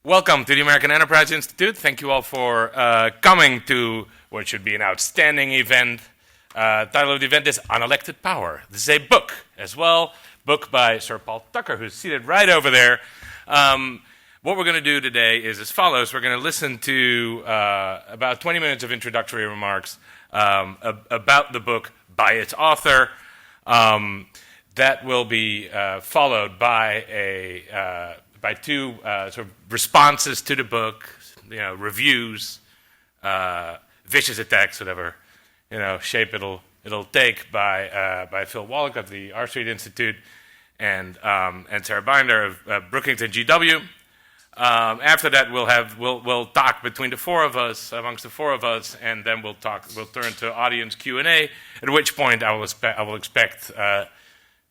Welcome to the American Enterprise Institute. Thank you all for coming to what should be an outstanding event. Title of the event is Unelected Power. This is a book as well, book by Sir Paul Tucker, who's seated right over there. What we're going to do today is as follows. We're going to listen to about 20 minutes of introductory remarks about the book by its author. That will be followed by two sort of responses to the book, reviews, vicious attacks, whatever shape it'll take by Phil Wallach of the R Street Institute and Sarah Binder of Brookings and GW. After that, we'll talk between the four of us, amongst the four of us, and then we'll turn to audience Q&A. At which point I will expect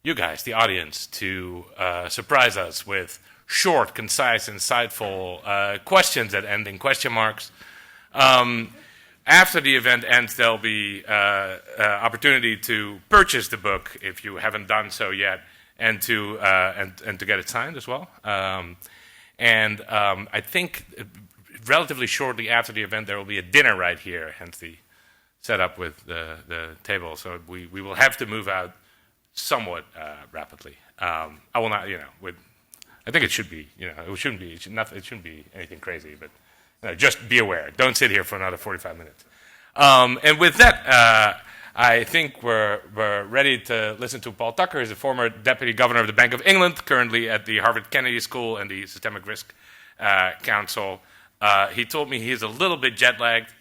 you guys, the audience, to surprise us with short, concise, insightful questions that end in question marks. After the event ends, there'll be opportunity to purchase the book if you haven't done so yet, and to get it signed as well. I think relatively shortly after the event, there will be a dinner right here, hence the setup with the table. So we will have to move out somewhat rapidly. I will not, I think it should be, it shouldn't be anything crazy, but just be aware. Don't sit here for another 45 minutes. And with that, I think we're ready to listen to Paul Tucker. He's a former deputy governor of the Bank of England, currently at the Harvard Kennedy School and the Systemic Risk Council. He told me he's a little bit jet lagged.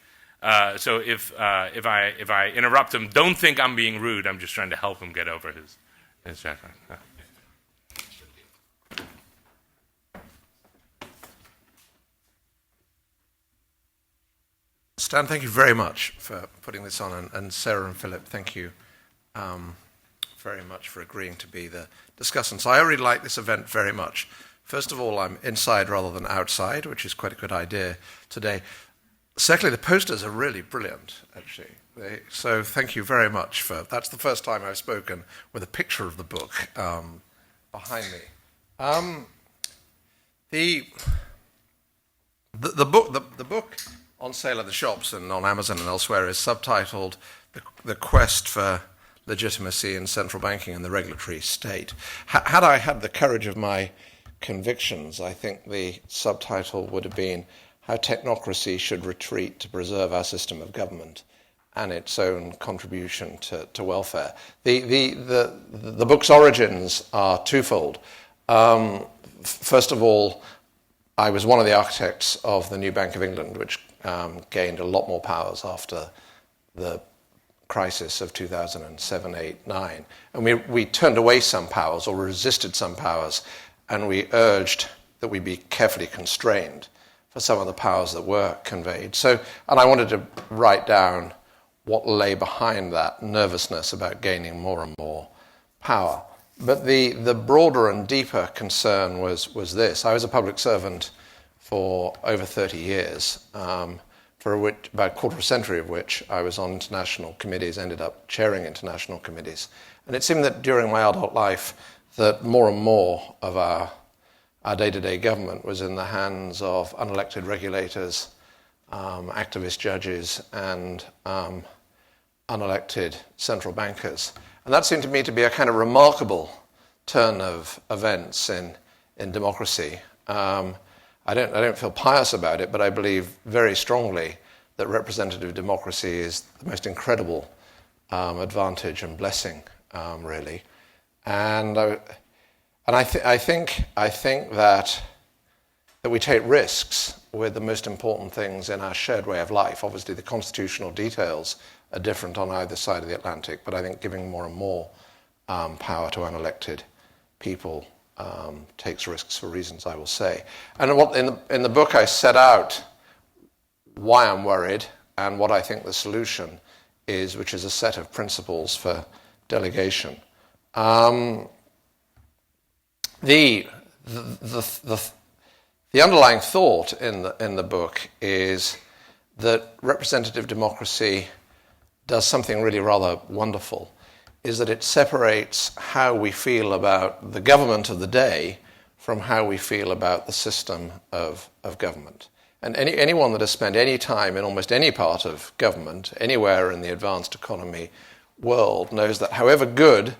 So if I interrupt him, don't think I'm being rude. I'm just trying to help him get over his jet lag. Stan, thank you very much for putting this on, and Sarah and Philip, thank you very much for agreeing to be the discussants. I already like this event very much. First of all, I'm inside rather than outside, which is quite a good idea today. Secondly, the posters are really brilliant, actually. So thank you very much that's the first time I've spoken with a picture of the book behind me. The book on sale at the shops and on Amazon and elsewhere is subtitled The Quest for Legitimacy in Central Banking and the Regulatory State. Had I had the courage of my convictions, I think the subtitle would have been How Technocracy Should Retreat to Preserve Our System of Government and Its Own Contribution to Welfare. The book's origins are twofold. First of all, I was one of the architects of the new Bank of England, which gained a lot more powers after the crisis of 2007, 8, 9. And we turned away some powers or resisted some powers, and we urged that we be carefully constrained for some of the powers that were conveyed. And I wanted to write down what lay behind that nervousness about gaining more and more power. But the broader and deeper concern was this. I was a public servant for over 30 years, for which, about a quarter of a century of which I was on international committees, ended up chairing international committees. And it seemed that during my adult life that more and more of our day-to-day government was in the hands of unelected regulators, activist judges, and unelected central bankers. And that seemed to me to be a kind of remarkable turn of events in democracy. I don't feel pious about it, but I believe very strongly that representative democracy is the most incredible advantage and blessing, really. And I think that we take risks with the most important things in our shared way of life. Obviously, the constitutional details are different on either side of the Atlantic, but I think giving more and more power to unelected people takes risks for reasons I will say. And in the book I set out why I'm worried and what I think the solution is, which is a set of principles for delegation. The underlying thought in the book is that representative democracy does something really rather wonderful, is that it separates how we feel about the government of the day from how we feel about the system of government. And anyone that has spent any time in almost any part of government, anywhere in the advanced economy world, knows that however good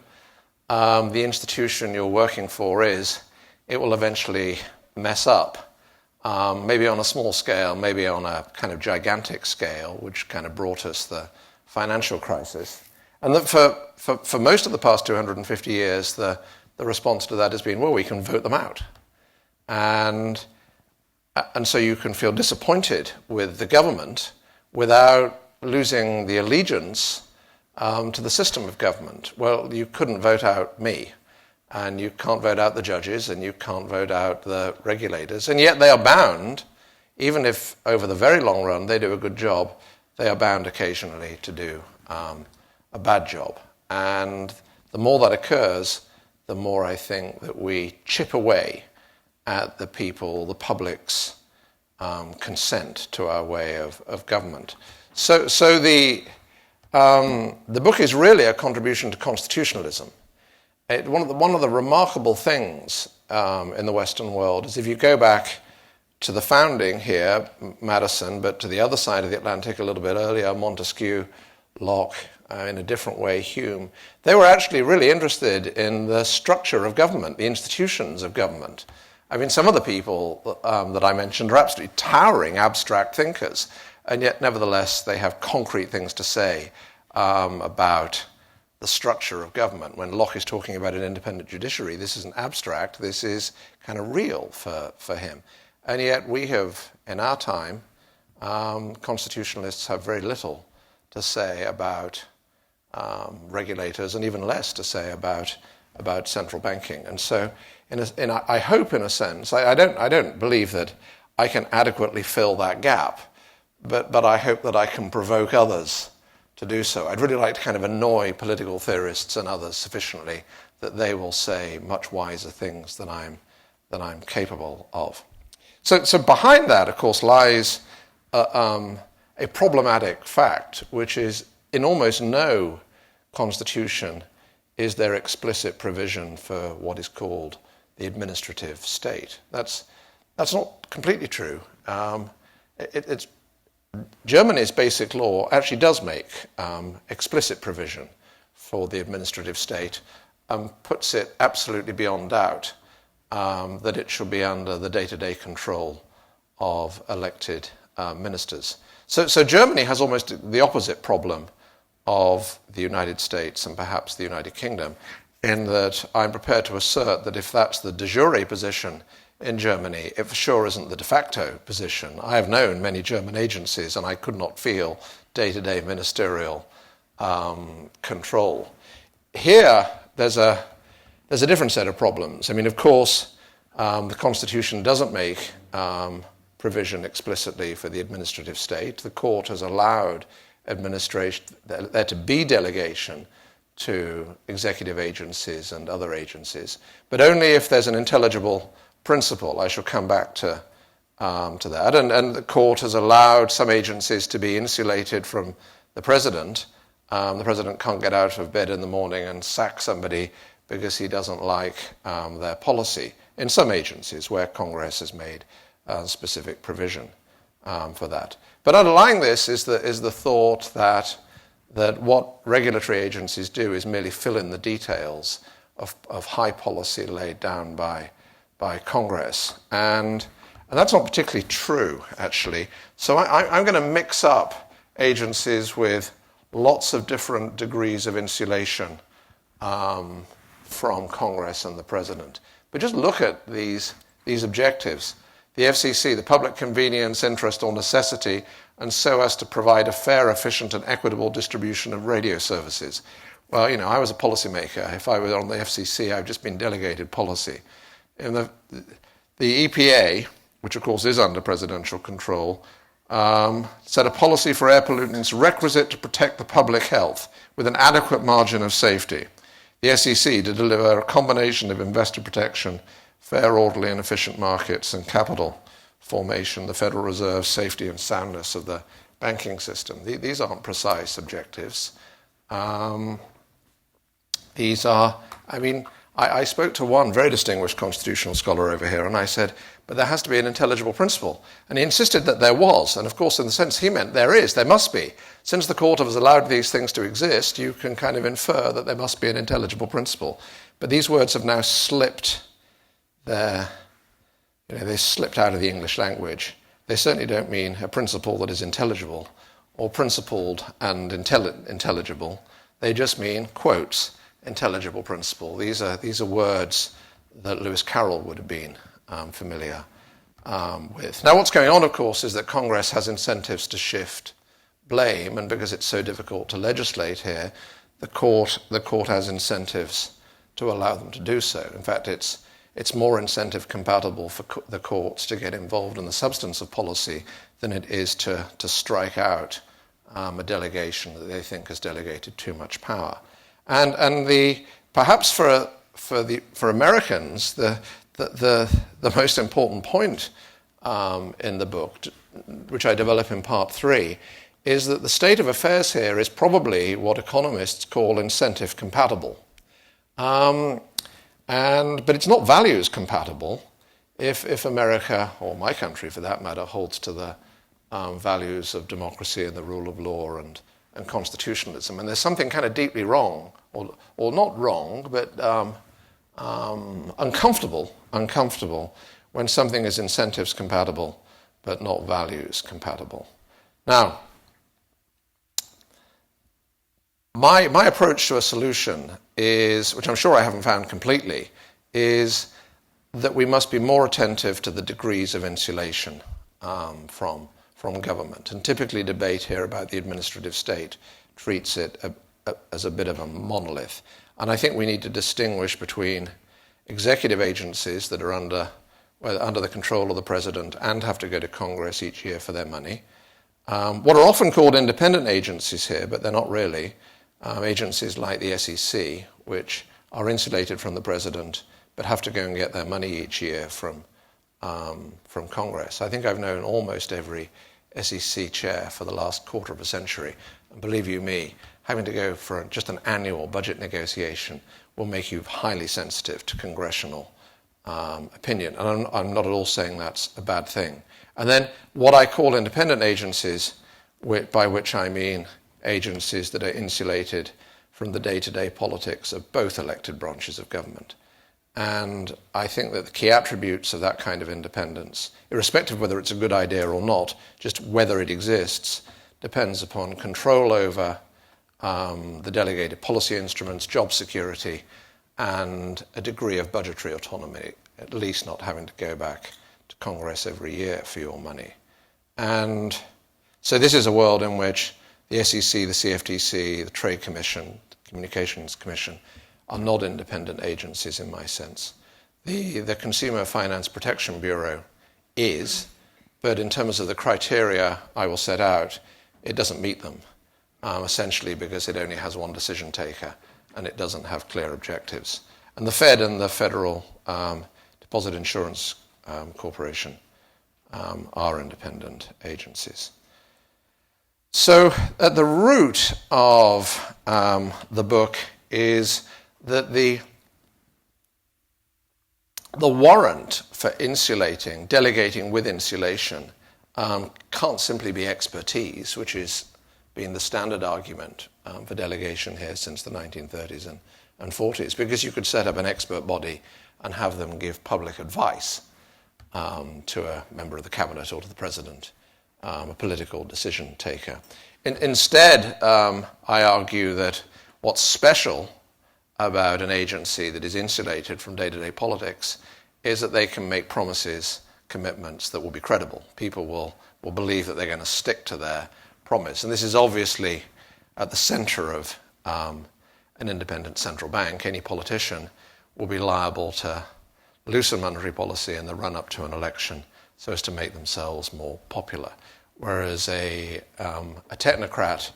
the institution you're working for is, it will eventually mess up. Maybe on a small scale, maybe on a kind of gigantic scale, which kind of brought us the financial crisis. And that for most of the past 250 years, the response to that has been, well, we can vote them out. And so you can feel disappointed with the government without losing the allegiance to the system of government. Well, you couldn't vote out me, and you can't vote out the judges, and you can't vote out the regulators, and yet they are bound, even if over the very long run they do a good job, they are bound occasionally to do a bad job. And the more that occurs, the more I think that we chip away at the people, the public's consent to our way of government. So the book is really a contribution to constitutionalism. One of the remarkable things in the Western world is if you go back to the founding here, Madison, but to the other side of the Atlantic a little bit earlier, Montesquieu, Locke, in a different way, Hume, they were actually really interested in the structure of government, the institutions of government. I mean, some of the people that I mentioned are absolutely towering abstract thinkers, and yet nevertheless they have concrete things to say about the structure of government. When Locke is talking about an independent judiciary, this isn't abstract, this is kind of real for him. And yet we have, in our time, constitutionalists have very little to say about regulators, and even less to say about central banking. And so, I hope, in a sense, I don't believe that I can adequately fill that gap, but I hope that I can provoke others to do so. I'd really like to kind of annoy political theorists and others sufficiently that they will say much wiser things than I'm capable of. So behind that, of course, lies a problematic fact, which is in almost no constitution is there explicit provision for what is called the administrative state. That's not completely true. Germany's basic law actually does make explicit provision for the administrative state and puts it absolutely beyond doubt that it should be under the day-to-day control of elected ministers. So Germany has almost the opposite problem of the United States and perhaps the United Kingdom, in that I'm prepared to assert that if that's the de jure position in Germany, it for sure isn't the de facto position. I have known many German agencies, and I could not feel day-to-day ministerial control. Here, there's a different set of problems. I mean, of course, the Constitution doesn't make provision explicitly for the administrative state. The court has allowed administration, there to be delegation to executive agencies and other agencies, but only if there's an intelligible principle. I shall come back to that. And the court has allowed some agencies to be insulated from the president. The president can't get out of bed in the morning and sack somebody because he doesn't like their policy, in some agencies where Congress has made specific provision for that. But underlying this is the thought that what regulatory agencies do is merely fill in the details of high policy laid down by Congress. And that's not particularly true, actually. So I'm going to mix up agencies with lots of different degrees of insulation from Congress and the president. But just look at these objectives. The FCC, the public convenience, interest, or necessity, and so as to provide a fair, efficient, and equitable distribution of radio services. Well, I was a policymaker. If I were on the FCC, I've just been delegated policy. And the EPA, which of course is under presidential control, set a policy for air pollutants requisite to protect the public health with an adequate margin of safety. The SEC to deliver a combination of investor protection, fair, orderly, and efficient markets, and capital formation, the Federal Reserve, safety and soundness of the banking system. These aren't precise objectives. These are, I spoke to one very distinguished constitutional scholar over here, and I said, but there has to be an intelligible principle. And he insisted that there was, and of course in the sense he meant there must be. Since the court has allowed these things to exist, you can kind of infer that there must be an intelligible principle. But these words have now slipped they slipped out of the English language. They certainly don't mean a principle that is intelligible or principled and intelligible. They just mean, quotes, intelligible principle. These are words that Lewis Carroll would have been familiar with. Now, what's going on, of course, is that Congress has incentives to shift blame, and because it's so difficult to legislate here, the court has incentives to allow them to do so. In fact, it's more incentive compatible for the courts to get involved in the substance of policy than it is to strike out a delegation that they think has delegated too much power. And perhaps for Americans, the most important point in the book, which I develop in part 3, is that the state of affairs here is probably what economists call incentive compatible. But it's not values compatible if America, or my country for that matter, holds to the values of democracy and the rule of law and constitutionalism. And there's something kind of deeply wrong, or not wrong, but uncomfortable when something is incentives compatible but not values compatible. Now, my approach to a solution is, which I'm sure I haven't found completely, is that we must be more attentive to the degrees of insulation from government. And typically debate here about the administrative state treats it as a bit of a monolith. And I think we need to distinguish between executive agencies that are under the control of the president and have to go to Congress each year for their money. What are often called independent agencies here, but they're not really. Agencies like the SEC, which are insulated from the president, but have to go and get their money each year from Congress. I think I've known almost every SEC chair for the last quarter of a century. And believe you me, having to go for just an annual budget negotiation will make you highly sensitive to congressional opinion. And I'm not at all saying that's a bad thing. And then what I call independent agencies, by which I mean agencies that are insulated from the day-to-day politics of both elected branches of government. And I think that the key attributes of that kind of independence, irrespective of whether it's a good idea or not, just whether it exists, depends upon control over the delegated policy instruments, job security, and a degree of budgetary autonomy, at least not having to go back to Congress every year for your money. And so this is a world in which the SEC, the CFTC, the Trade Commission, the Communications Commission are not independent agencies in my sense. The Consumer Finance Protection Bureau is, but in terms of the criteria I will set out, it doesn't meet them, essentially because it only has one decision taker and it doesn't have clear objectives. And the Fed and the Federal Deposit Insurance Corporation are independent agencies. So at the root of the book is that the warrant for insulating, delegating with insulation, can't simply be expertise, which has been the standard argument for delegation here since the 1930s and 40s, because you could set up an expert body and have them give public advice to a member of the cabinet or to the president, a political decision taker. Instead, I argue that what's special about an agency that is insulated from day-to-day politics is that they can make promises, commitments that will be credible. People will believe that they're going to stick to their promise. And this is obviously at the center of an independent central bank. Any politician will be liable to loosen monetary policy in the run-up to an election so as to make themselves more popular. Whereas a technocrat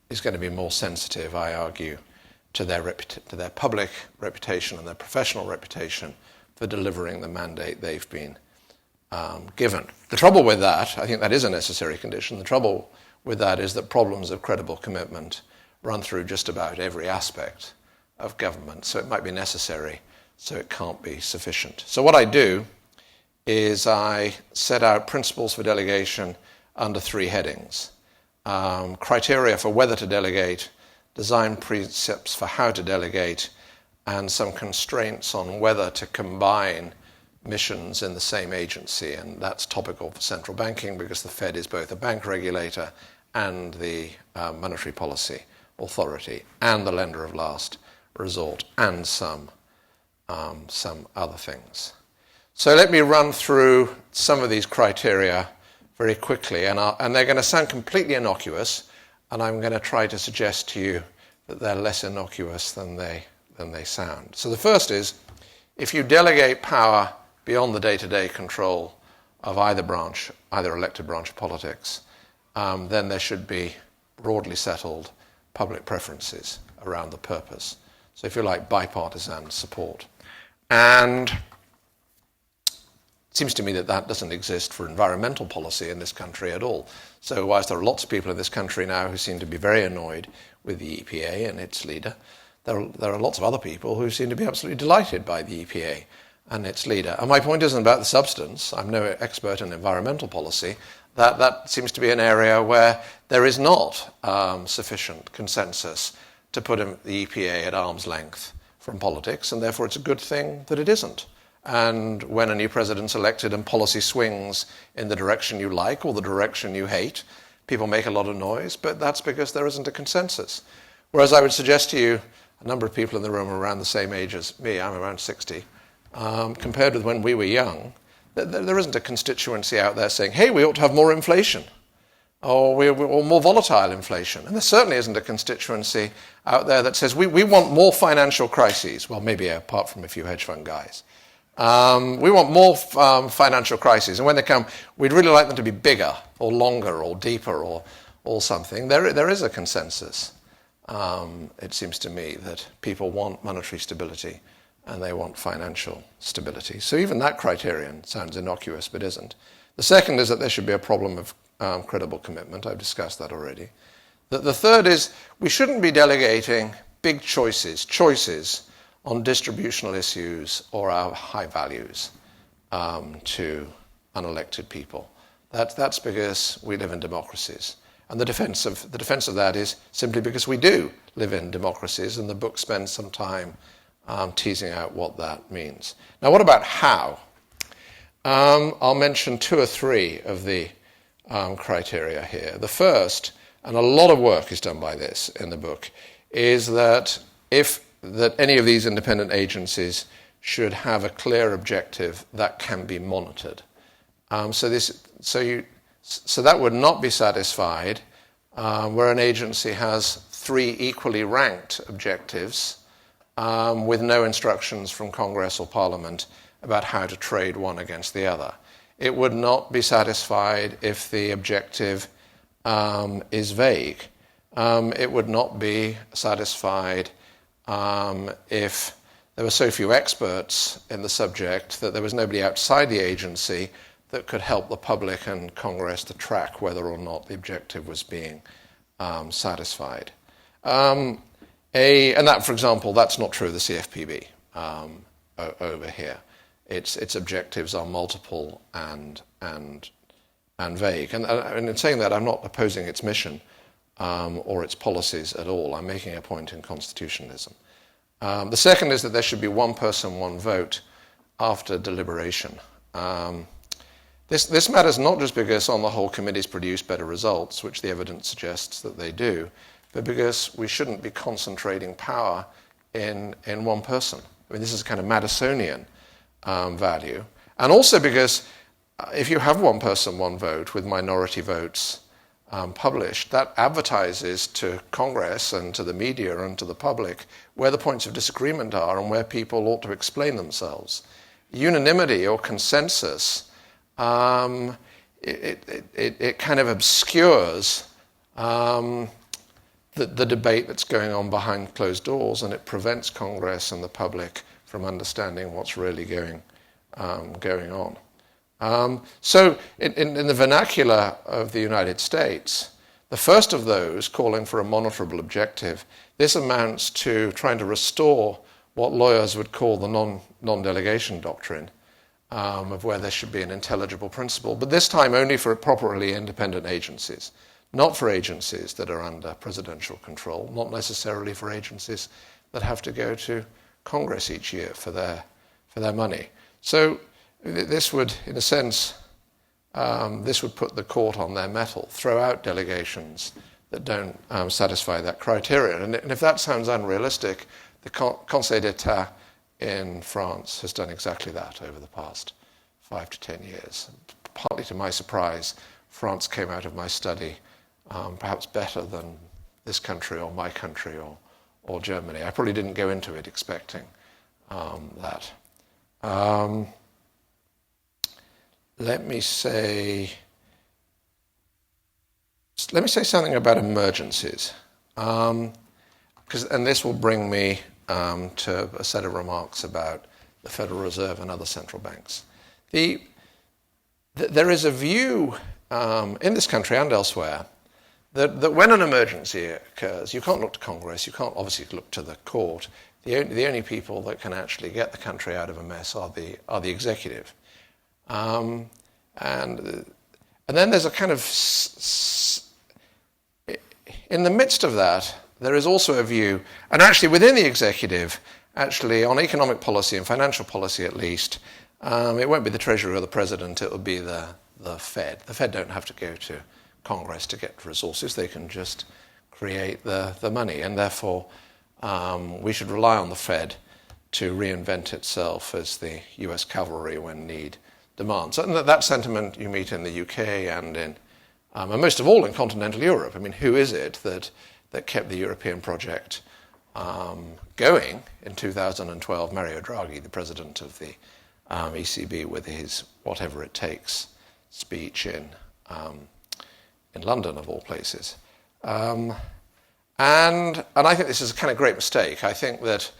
is going to be more sensitive, I argue, to their public reputation and their professional reputation for delivering the mandate they've been given. The trouble with that, I think that is a necessary condition, the trouble with that is that problems of credible commitment run through just about every aspect of government, so it might be necessary so it can't be sufficient. So what I do is I set out principles for delegation under 3 headings. Criteria for whether to delegate, design precepts for how to delegate, and some constraints on whether to combine missions in the same agency. And that's topical for central banking because the Fed is both a bank regulator and the monetary policy authority and the lender of last resort and some other things. So let me run through some of these criteria very quickly, and they're going to sound completely innocuous, and I'm going to try to suggest to you that they're less innocuous than they sound. So the first is, if you delegate power beyond the day-to-day control of either elected branch of politics, then there should be broadly settled public preferences around the purpose. So if you like, bipartisan support. And it seems to me that that doesn't exist for environmental policy in this country at all. So whilst there are lots of people in this country now who seem to be very annoyed with the EPA and its leader, there are lots of other people who seem to be absolutely delighted by the EPA and its leader. And my point isn't about the substance. I'm no expert in environmental policy. That seems to be an area where there is not sufficient consensus to put the EPA at arm's length from politics, and therefore it's a good thing that it isn't. And when a new president's elected and policy swings in the direction you like or the direction you hate, people make a lot of noise, but that's because there isn't a consensus. Whereas I would suggest to you, a number of people in the room are around the same age as me, I'm around 60, compared with when we were young, there isn't a constituency out there saying, hey, we ought to have more inflation, or more volatile inflation. And there certainly isn't a constituency out there that says, we want more financial crises. Well, maybe apart from a few hedge fund guys. We want more financial crises. And when they come, we'd really like them to be bigger or longer or deeper or something. There is a consensus. It seems to me that people want monetary stability and they want financial stability. So even that criterion sounds innocuous, but isn't. The second is that there should be a problem of credible commitment. I've discussed that already. The third is we shouldn't be delegating big choices on distributional issues or our high values to unelected people. That's because we live in democracies. And the defense of that is simply because we do live in democracies, and the book spends some time teasing out what that means. Now, what about how? I'll mention 2 or 3 of the criteria here. The first, and a lot of work is done by this in the book, is that any of these independent agencies should have a clear objective that can be monitored. So that would not be satisfied where an agency has 3 equally ranked objectives with no instructions from Congress or Parliament about how to trade one against the other. It would not be satisfied if the objective is vague. It would not be satisfied if there were so few experts in the subject that there was nobody outside the agency that could help the public and Congress to track whether or not the objective was being satisfied. And that, for example, that's not true of the CFPB over here. Its objectives are multiple and vague. And in saying that, I'm not opposing its mission or its policies at all. I'm making a point in constitutionalism. The second is that there should be one person, one vote after deliberation. This matters not just because on the whole committees produce better results, which the evidence suggests that they do, but because we shouldn't be concentrating power in one person. I mean, this is a kind of Madisonian value. And also because if you have one person, one vote with minority votes published, that advertises to Congress and to the media and to the public where the points of disagreement are and where people ought to explain themselves. Unanimity or consensus, it kind of obscures the debate that's going on behind closed doors, and it prevents Congress and the public from understanding what's really going on. So in the vernacular of the United States, the first of those, calling for a monitorable objective, this amounts to trying to restore what lawyers would call the non-delegation doctrine, of where there should be an intelligible principle, but this time only for properly independent agencies, not for agencies that are under presidential control, not necessarily for agencies that have to go to Congress each year for their money. So this would, in a sense, this would put the court on their mettle, throw out delegations that don't satisfy that criterion. And if that sounds unrealistic, the Conseil d'État in France has done exactly that over the past 5 to 10 years. Partly to my surprise, France came out of my study perhaps better than this country or my country or Germany. I probably didn't go into it expecting that. Let me say something about emergencies, and this will bring me to a set of remarks about the Federal Reserve and other central banks. There is a view in this country and elsewhere that when an emergency occurs, you can't look to Congress, you can't obviously look to the court. The only people that can actually get the country out of a mess are the executive. And then there's a kind of, in the midst of that, there is also a view, and actually within the executive, actually on economic policy and financial policy at least, it won't be the Treasury or the President, it will be the Fed. The Fed don't have to go to Congress to get resources, they can just create the money, and therefore we should rely on the Fed to reinvent itself as the US cavalry when need demands. And that sentiment you meet in the UK and most of all in continental Europe. I mean, who is it that kept the European project going in 2012? Mario Draghi, the president of the ECB, with his whatever it takes speech in London, of all places. And I think this is a kind of great mistake. I think that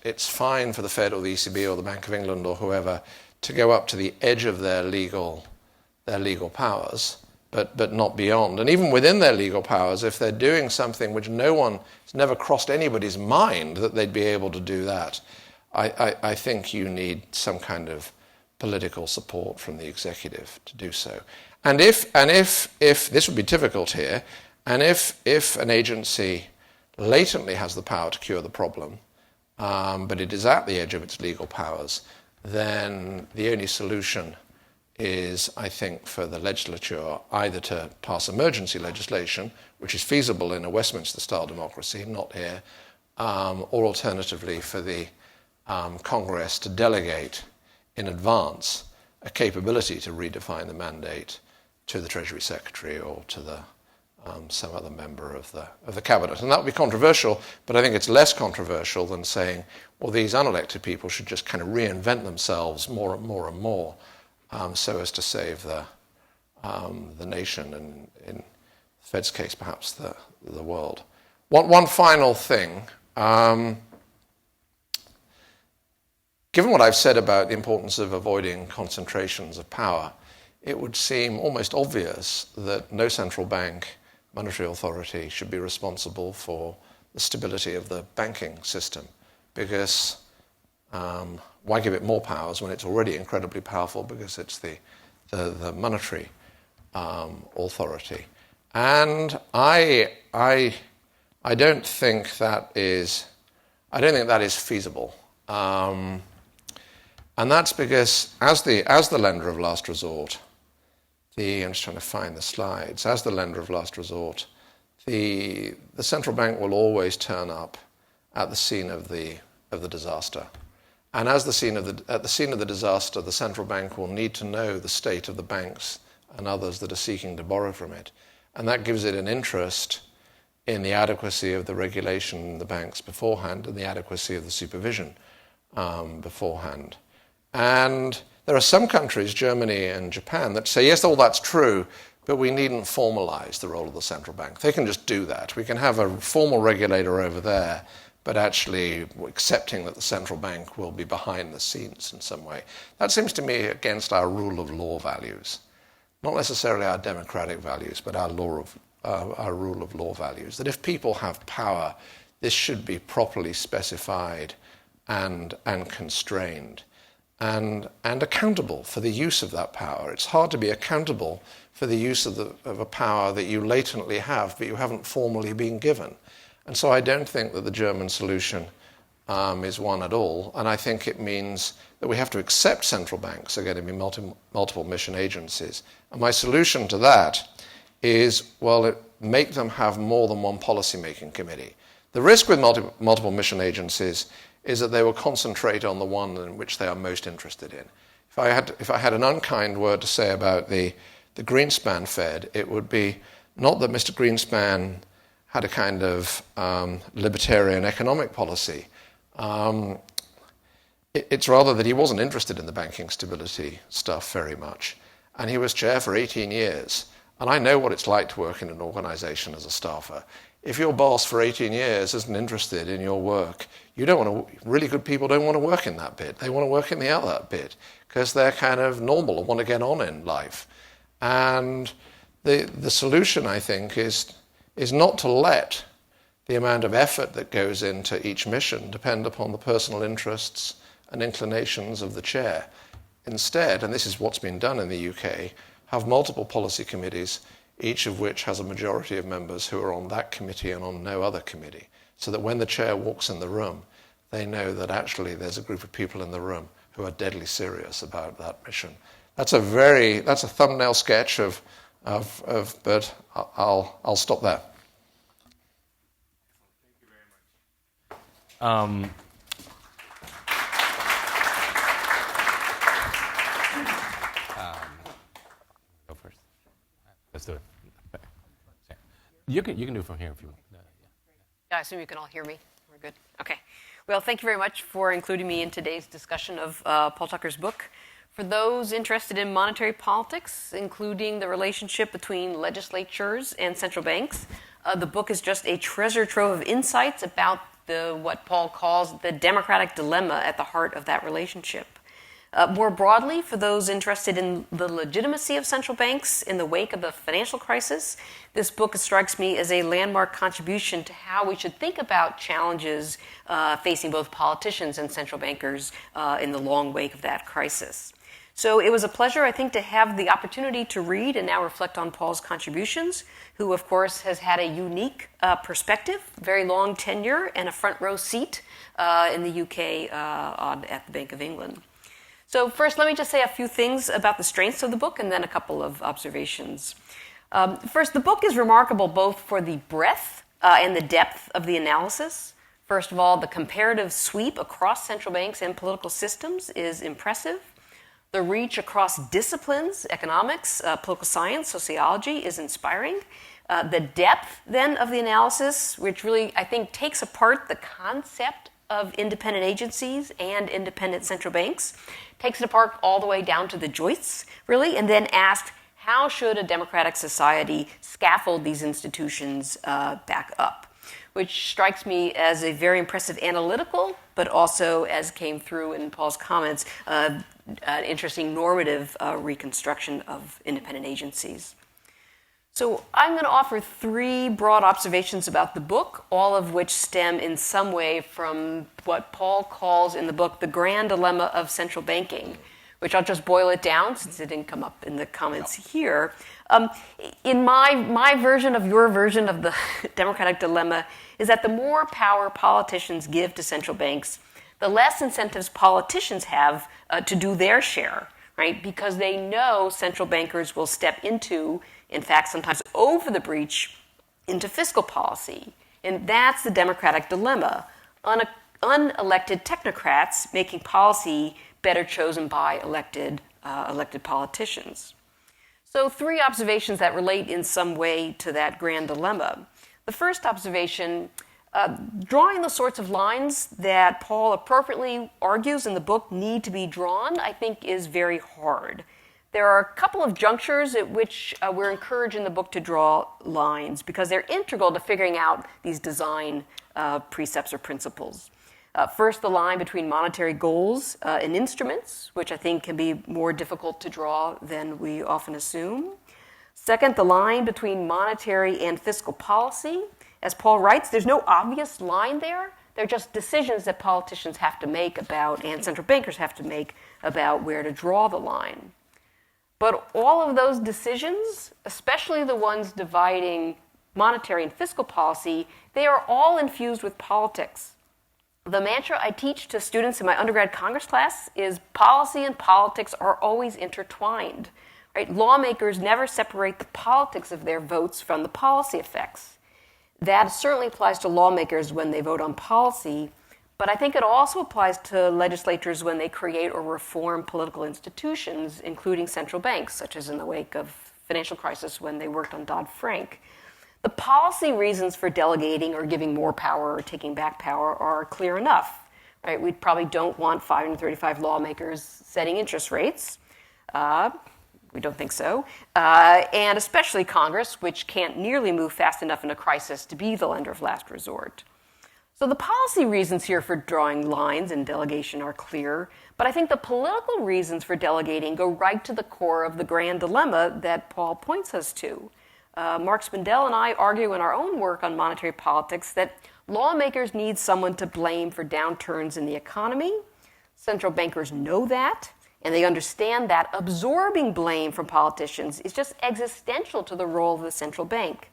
it's fine for the Fed or the ECB or the Bank of England or whoever to go up to the edge of their legal powers, but not beyond. And even within their legal powers, if they're doing something which it's never crossed anybody's mind that they'd be able to do that, I think you need some kind of political support from the executive to do so. And if this would be difficult here, and if an agency latently has the power to cure the problem, but it is at the edge of its legal powers, then the only solution is, I think, for the legislature either to pass emergency legislation, which is feasible in a Westminster-style democracy, not here, or alternatively for the Congress to delegate in advance a capability to redefine the mandate to the Treasury Secretary or to some other member of the cabinet. And that would be controversial, but I think it's less controversial than saying, well, these unelected people should just kind of reinvent themselves more and more and more, so as to save the nation, and in the Fed's case, perhaps the world. One final thing. Given what I've said about the importance of avoiding concentrations of power, it would seem almost obvious that no central bank, monetary authority, should be responsible for the stability of the banking system, because why give it more powers when it's already incredibly powerful, because it's the monetary authority. And I don't think that is feasible. And that's because as the lender of last resort, I'm just trying to find the slides. As the lender of last resort, the central bank will always turn up at the scene of the disaster. And at the scene of the disaster, the central bank will need to know the state of the banks and others that are seeking to borrow from it. And that gives it an interest in the adequacy of the regulation in the banks beforehand and the adequacy of the supervision beforehand. And there are some countries, Germany and Japan, that say, yes, all that's true, but we needn't formalize the role of the central bank. They can just do that. We can have a formal regulator over there, but actually accepting that the central bank will be behind the scenes in some way. That seems to me against our rule of law values. Not necessarily our democratic values, but our rule of law values. That if people have power this should be properly specified and constrained and accountable for the use of that power. It's hard to be accountable for the use of a power that you latently have, but you haven't formally been given. And so I don't think that the German solution is one at all. And I think it means that we have to accept central banks are going to be multiple mission agencies. And my solution to that is, well, make them have more than one policy-making committee. The risk with multiple mission agencies is that they will concentrate on the one in which they are most interested in. If I had an unkind word to say about the Greenspan Fed, it would be not that Mr. Greenspan had a kind of libertarian economic policy. It's rather that he wasn't interested in the banking stability stuff very much. And he was chair for 18 years. And I know what it's like to work in an organization as a staffer. If your boss for 18 years isn't interested in your work, you don't want to, really good people don't want to work in that bit. They want to work in the other bit because they're kind of normal and want to get on in life. And the solution, I think, is not to let the amount of effort that goes into each mission depend upon the personal interests and inclinations of the chair. Instead, and this is what's been done in the UK, have multiple policy committees, each of which has a majority of members who are on that committee and on no other committee, so that when the chair walks in the room, they know that actually there's a group of people in the room who are deadly serious about that mission. That's a thumbnail sketch but I'll stop there. Thank you very much. Go first. Let's do it. You can do it from here if you want. Yeah, I assume you can all hear me. We're good. Okay. Well, thank you very much for including me in today's discussion of Paul Tucker's book. For those interested in monetary politics, including the relationship between legislatures and central banks, the book is just a treasure trove of insights about what Paul calls the democratic dilemma at the heart of that relationship. More broadly, for those interested in the legitimacy of central banks in the wake of the financial crisis, this book strikes me as a landmark contribution to how we should think about challenges facing both politicians and central bankers in the long wake of that crisis. So it was a pleasure, I think, to have the opportunity to read and now reflect on Paul's contributions, who, of course, has had a unique perspective, very long tenure, and a front row seat in the UK at the Bank of England. So first, let me just say a few things about the strengths of the book and then a couple of observations. First, the book is remarkable both for the breadth and the depth of the analysis. First of all, the comparative sweep across central banks and political systems is impressive. The reach across disciplines, economics, political science, sociology, is inspiring. The depth, then, of the analysis, which really, I think, takes apart the concept of independent agencies and independent central banks, takes it apart all the way down to the joists, really, and then asks, how should a democratic society scaffold these institutions back up? Which strikes me as a very impressive analytical, but also, as came through in Paul's comments, an interesting normative reconstruction of independent agencies. So I'm going to offer three broad observations about the book, all of which stem in some way from what Paul calls in the book the grand dilemma of central banking, which I'll just boil it down since it didn't come up in the comments here. In my version of your version of the democratic dilemma is that the more power politicians give to central banks, the less incentives politicians have to do their share, right? Because they know central bankers will step into, in fact, sometimes over the breach, into fiscal policy. And that's the democratic dilemma. Unelected technocrats making policy better chosen by elected politicians. So three observations that relate in some way to that grand dilemma. The first observation, drawing the sorts of lines that Paul appropriately argues in the book need to be drawn, I think is very hard. There are a couple of junctures at which we're encouraged in the book to draw lines because they're integral to figuring out these design precepts or principles. First, the line between monetary goals and instruments, which I think can be more difficult to draw than we often assume. Second, the line between monetary and fiscal policy. As Paul writes, there's no obvious line there. They're just decisions that politicians have to make about, and central bankers have to make about where to draw the line. But all of those decisions, especially the ones dividing monetary and fiscal policy, they are all infused with politics. The mantra I teach to students in my undergrad Congress class is policy and politics are always intertwined. Right? Lawmakers never separate the politics of their votes from the policy effects. That certainly applies to lawmakers when they vote on policy, but I think it also applies to legislators when they create or reform political institutions, including central banks, such as in the wake of financial crisis when they worked on Dodd-Frank. The policy reasons for delegating or giving more power or taking back power are clear enough. Right? We probably don't want 535 lawmakers setting interest rates. We don't think so. And especially Congress, which can't nearly move fast enough in a crisis to be the lender of last resort. So the policy reasons here for drawing lines and delegation are clear, but I think the political reasons for delegating go right to the core of the grand dilemma that Paul points us to. Mark Spindell and I argue in our own work on monetary politics that lawmakers need someone to blame for downturns in the economy. Central bankers know that, and they understand that absorbing blame from politicians is just existential to the role of the central bank.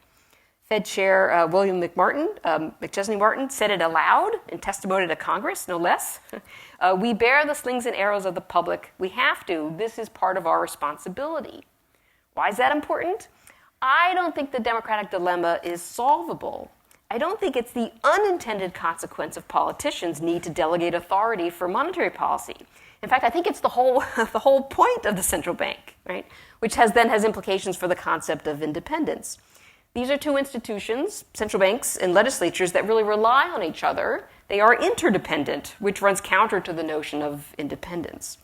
Fed Chair William McChesney Martin said it aloud in testimony to Congress, no less. We bear the slings and arrows of the public. We have to. This is part of our responsibility. Why is that important? I don't think the democratic dilemma is solvable. I don't think it's the unintended consequence of politicians need to delegate authority for monetary policy. In fact, I think it's the whole point of the central bank, right? Which then has implications for the concept of independence. These are two institutions, central banks and legislatures, that really rely on each other. They are interdependent, which runs counter to the notion of independence.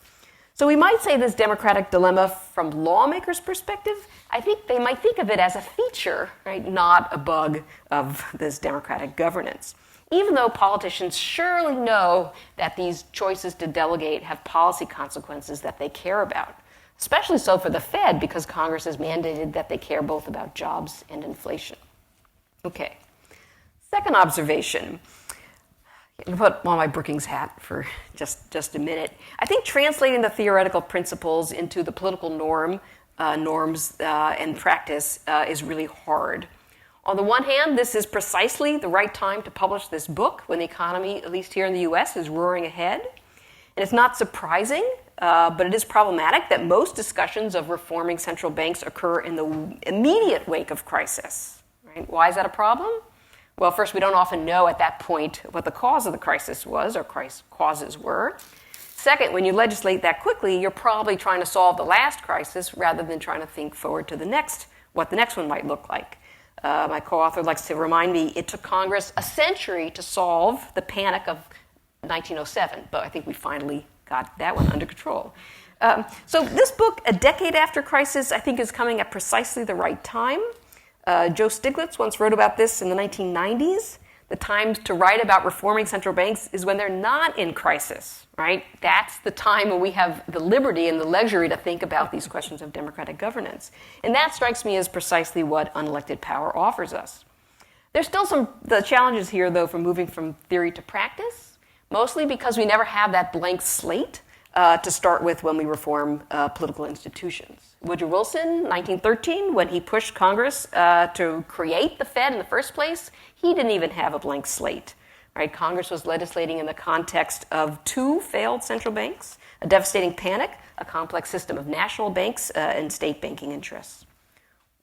So we might say this democratic dilemma from lawmakers' perspective, I think they might think of it as a feature, right, not a bug of this democratic governance. Even though politicians surely know that these choices to delegate have policy consequences that they care about. Especially so for the Fed, because Congress has mandated that they care both about jobs and inflation. Okay. Second observation. I'm going to put on my Brookings hat for just a minute. I think translating the theoretical principles into the political norms and practice is really hard. On the one hand, this is precisely the right time to publish this book when the economy, at least here in the US, is roaring ahead. And it's not surprising, but it is problematic that most discussions of reforming central banks occur in the immediate wake of crisis. Right? Why is that a problem? Well, first, we don't often know at that point what the cause of the crisis was or causes were. Second, when you legislate that quickly, you're probably trying to solve the last crisis rather than trying to think forward to what the next one might look like. My co-author likes to remind me it took Congress a century to solve the panic of 1907, but I think we finally got that one under control. So this book, A Decade After Crisis, I think is coming at precisely the right time. Joe Stiglitz once wrote about this in the 1990s. The time to write about reforming central banks is when they're not in crisis, right? That's the time when we have the liberty and the luxury to think about these questions of democratic governance. And that strikes me as precisely what Unelected Power offers us. There's still the challenges here, though, for moving from theory to practice, mostly because we never have that blank slate to start with when we reform political institutions. Woodrow Wilson, 1913, when he pushed Congress to create the Fed in the first place, he didn't even have a blank slate. Right? Congress was legislating in the context of two failed central banks, a devastating panic, a complex system of national banks, and state banking interests.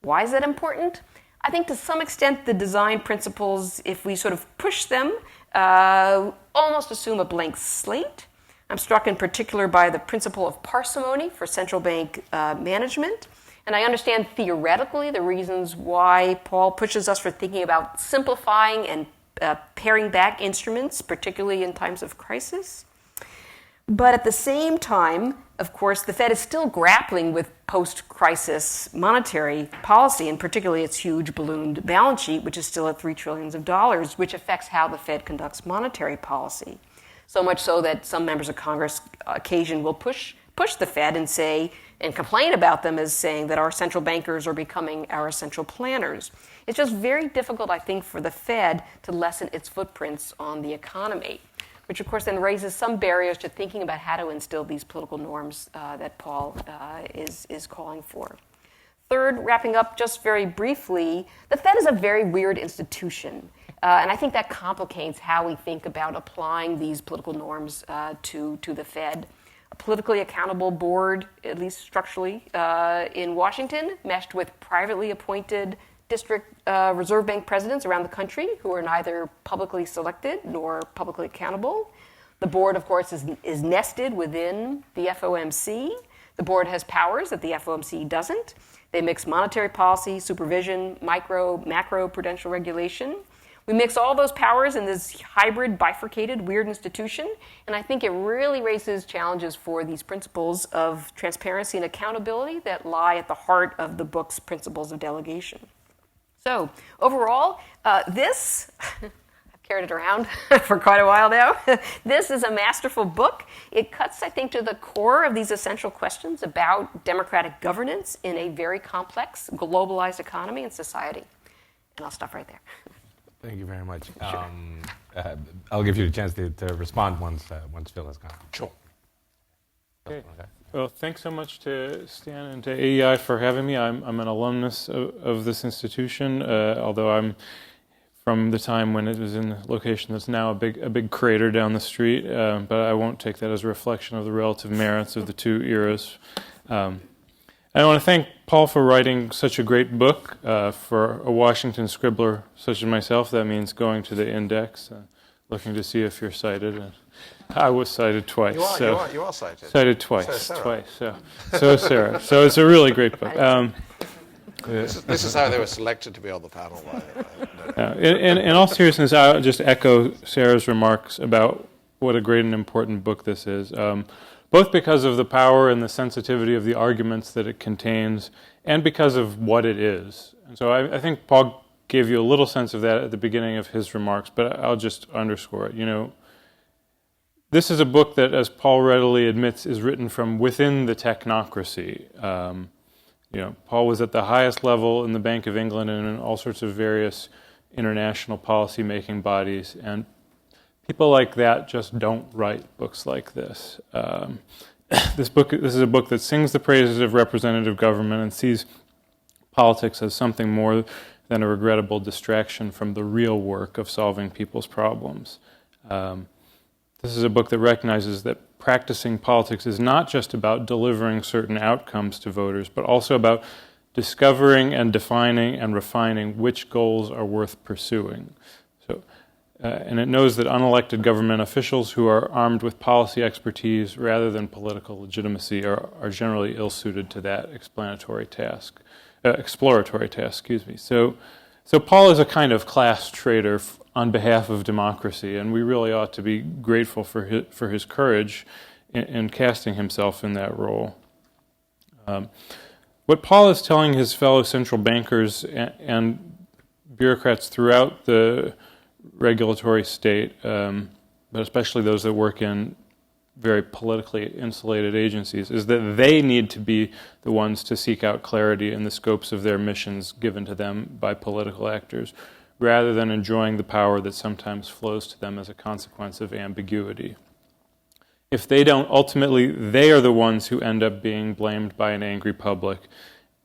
Why is that important? I think to some extent the design principles, if we sort of push them, almost assume a blank slate. I'm struck in particular by the principle of parsimony for central bank management. And I understand theoretically the reasons why Paul pushes us for thinking about simplifying and paring back instruments, particularly in times of crisis. But at the same time, of course, the Fed is still grappling with post-crisis monetary policy, and particularly its huge ballooned balance sheet, which is still at $3 trillion, which affects how the Fed conducts monetary policy. So much so that some members of Congress occasionally will push push the Fed and say, and complain about them as saying that our central bankers are becoming our central planners. It's just very difficult, I think, for the Fed to lessen its footprints on the economy, which of course then raises some barriers to thinking about how to instill these political norms that Paul is calling for. Third, wrapping up just very briefly, the Fed is a very weird institution. And I think that complicates how we think about applying these political norms to the Fed. A politically accountable board, at least structurally, in Washington, meshed with privately appointed district Reserve Bank presidents around the country who are neither publicly selected nor publicly accountable. The board, of course, is nested within the FOMC. The board has powers that the FOMC doesn't. They mix monetary policy, supervision, macro prudential regulation. We mix all those powers in this hybrid, bifurcated, weird institution, and I think it really raises challenges for these principles of transparency and accountability that lie at the heart of the book's principles of delegation. So, overall, this, I've carried it around for quite a while now, this is a masterful book. It cuts, I think, to the core of these essential questions about democratic governance in a very complex, globalized economy and society. And I'll stop right there. Thank you very much. Sure. I'll give you a chance to respond once Phil has gone. Sure. Okay. Well, thanks so much to Stan and to AEI for having me. I'm an alumnus of this institution, although I'm from the time when it was in the location that's now a big crater down the street, but I won't take that as a reflection of the relative merits of the two eras. I want to thank Paul for writing such a great book. For a Washington scribbler such as myself, that means going to the index, looking to see if you're cited. I was cited twice. You are cited. Cited twice. So Sarah. So it's a really great book. This is how they were selected to be on the panel. In all seriousness, I'll just echo Sarah's remarks about what a great and important book this is. Both because of the power and the sensitivity of the arguments that it contains, and because of what it is. And so I think Paul gave you a little sense of that at the beginning of his remarks, but I'll just underscore it. You know, this is a book that, as Paul readily admits, is written from within the technocracy. Paul was at the highest level in the Bank of England and in all sorts of various international policy-making bodies, and people like that just don't write books like this. This is a book that sings the praises of representative government and sees politics as something more than a regrettable distraction from the real work of solving people's problems. This is a book that recognizes that practicing politics is not just about delivering certain outcomes to voters, but also about discovering and defining and refining which goals are worth pursuing. And it knows that unelected government officials who are armed with policy expertise rather than political legitimacy are generally ill-suited to that exploratory task. So Paul is a kind of class traitor on behalf of democracy, and we really ought to be grateful for his courage in casting himself in that role. What Paul is telling his fellow central bankers and bureaucrats throughout the regulatory state, but especially those that work in very politically insulated agencies, is that they need to be the ones to seek out clarity in the scopes of their missions given to them by political actors, rather than enjoying the power that sometimes flows to them as a consequence of ambiguity. If they don't, ultimately, they are the ones who end up being blamed by an angry public,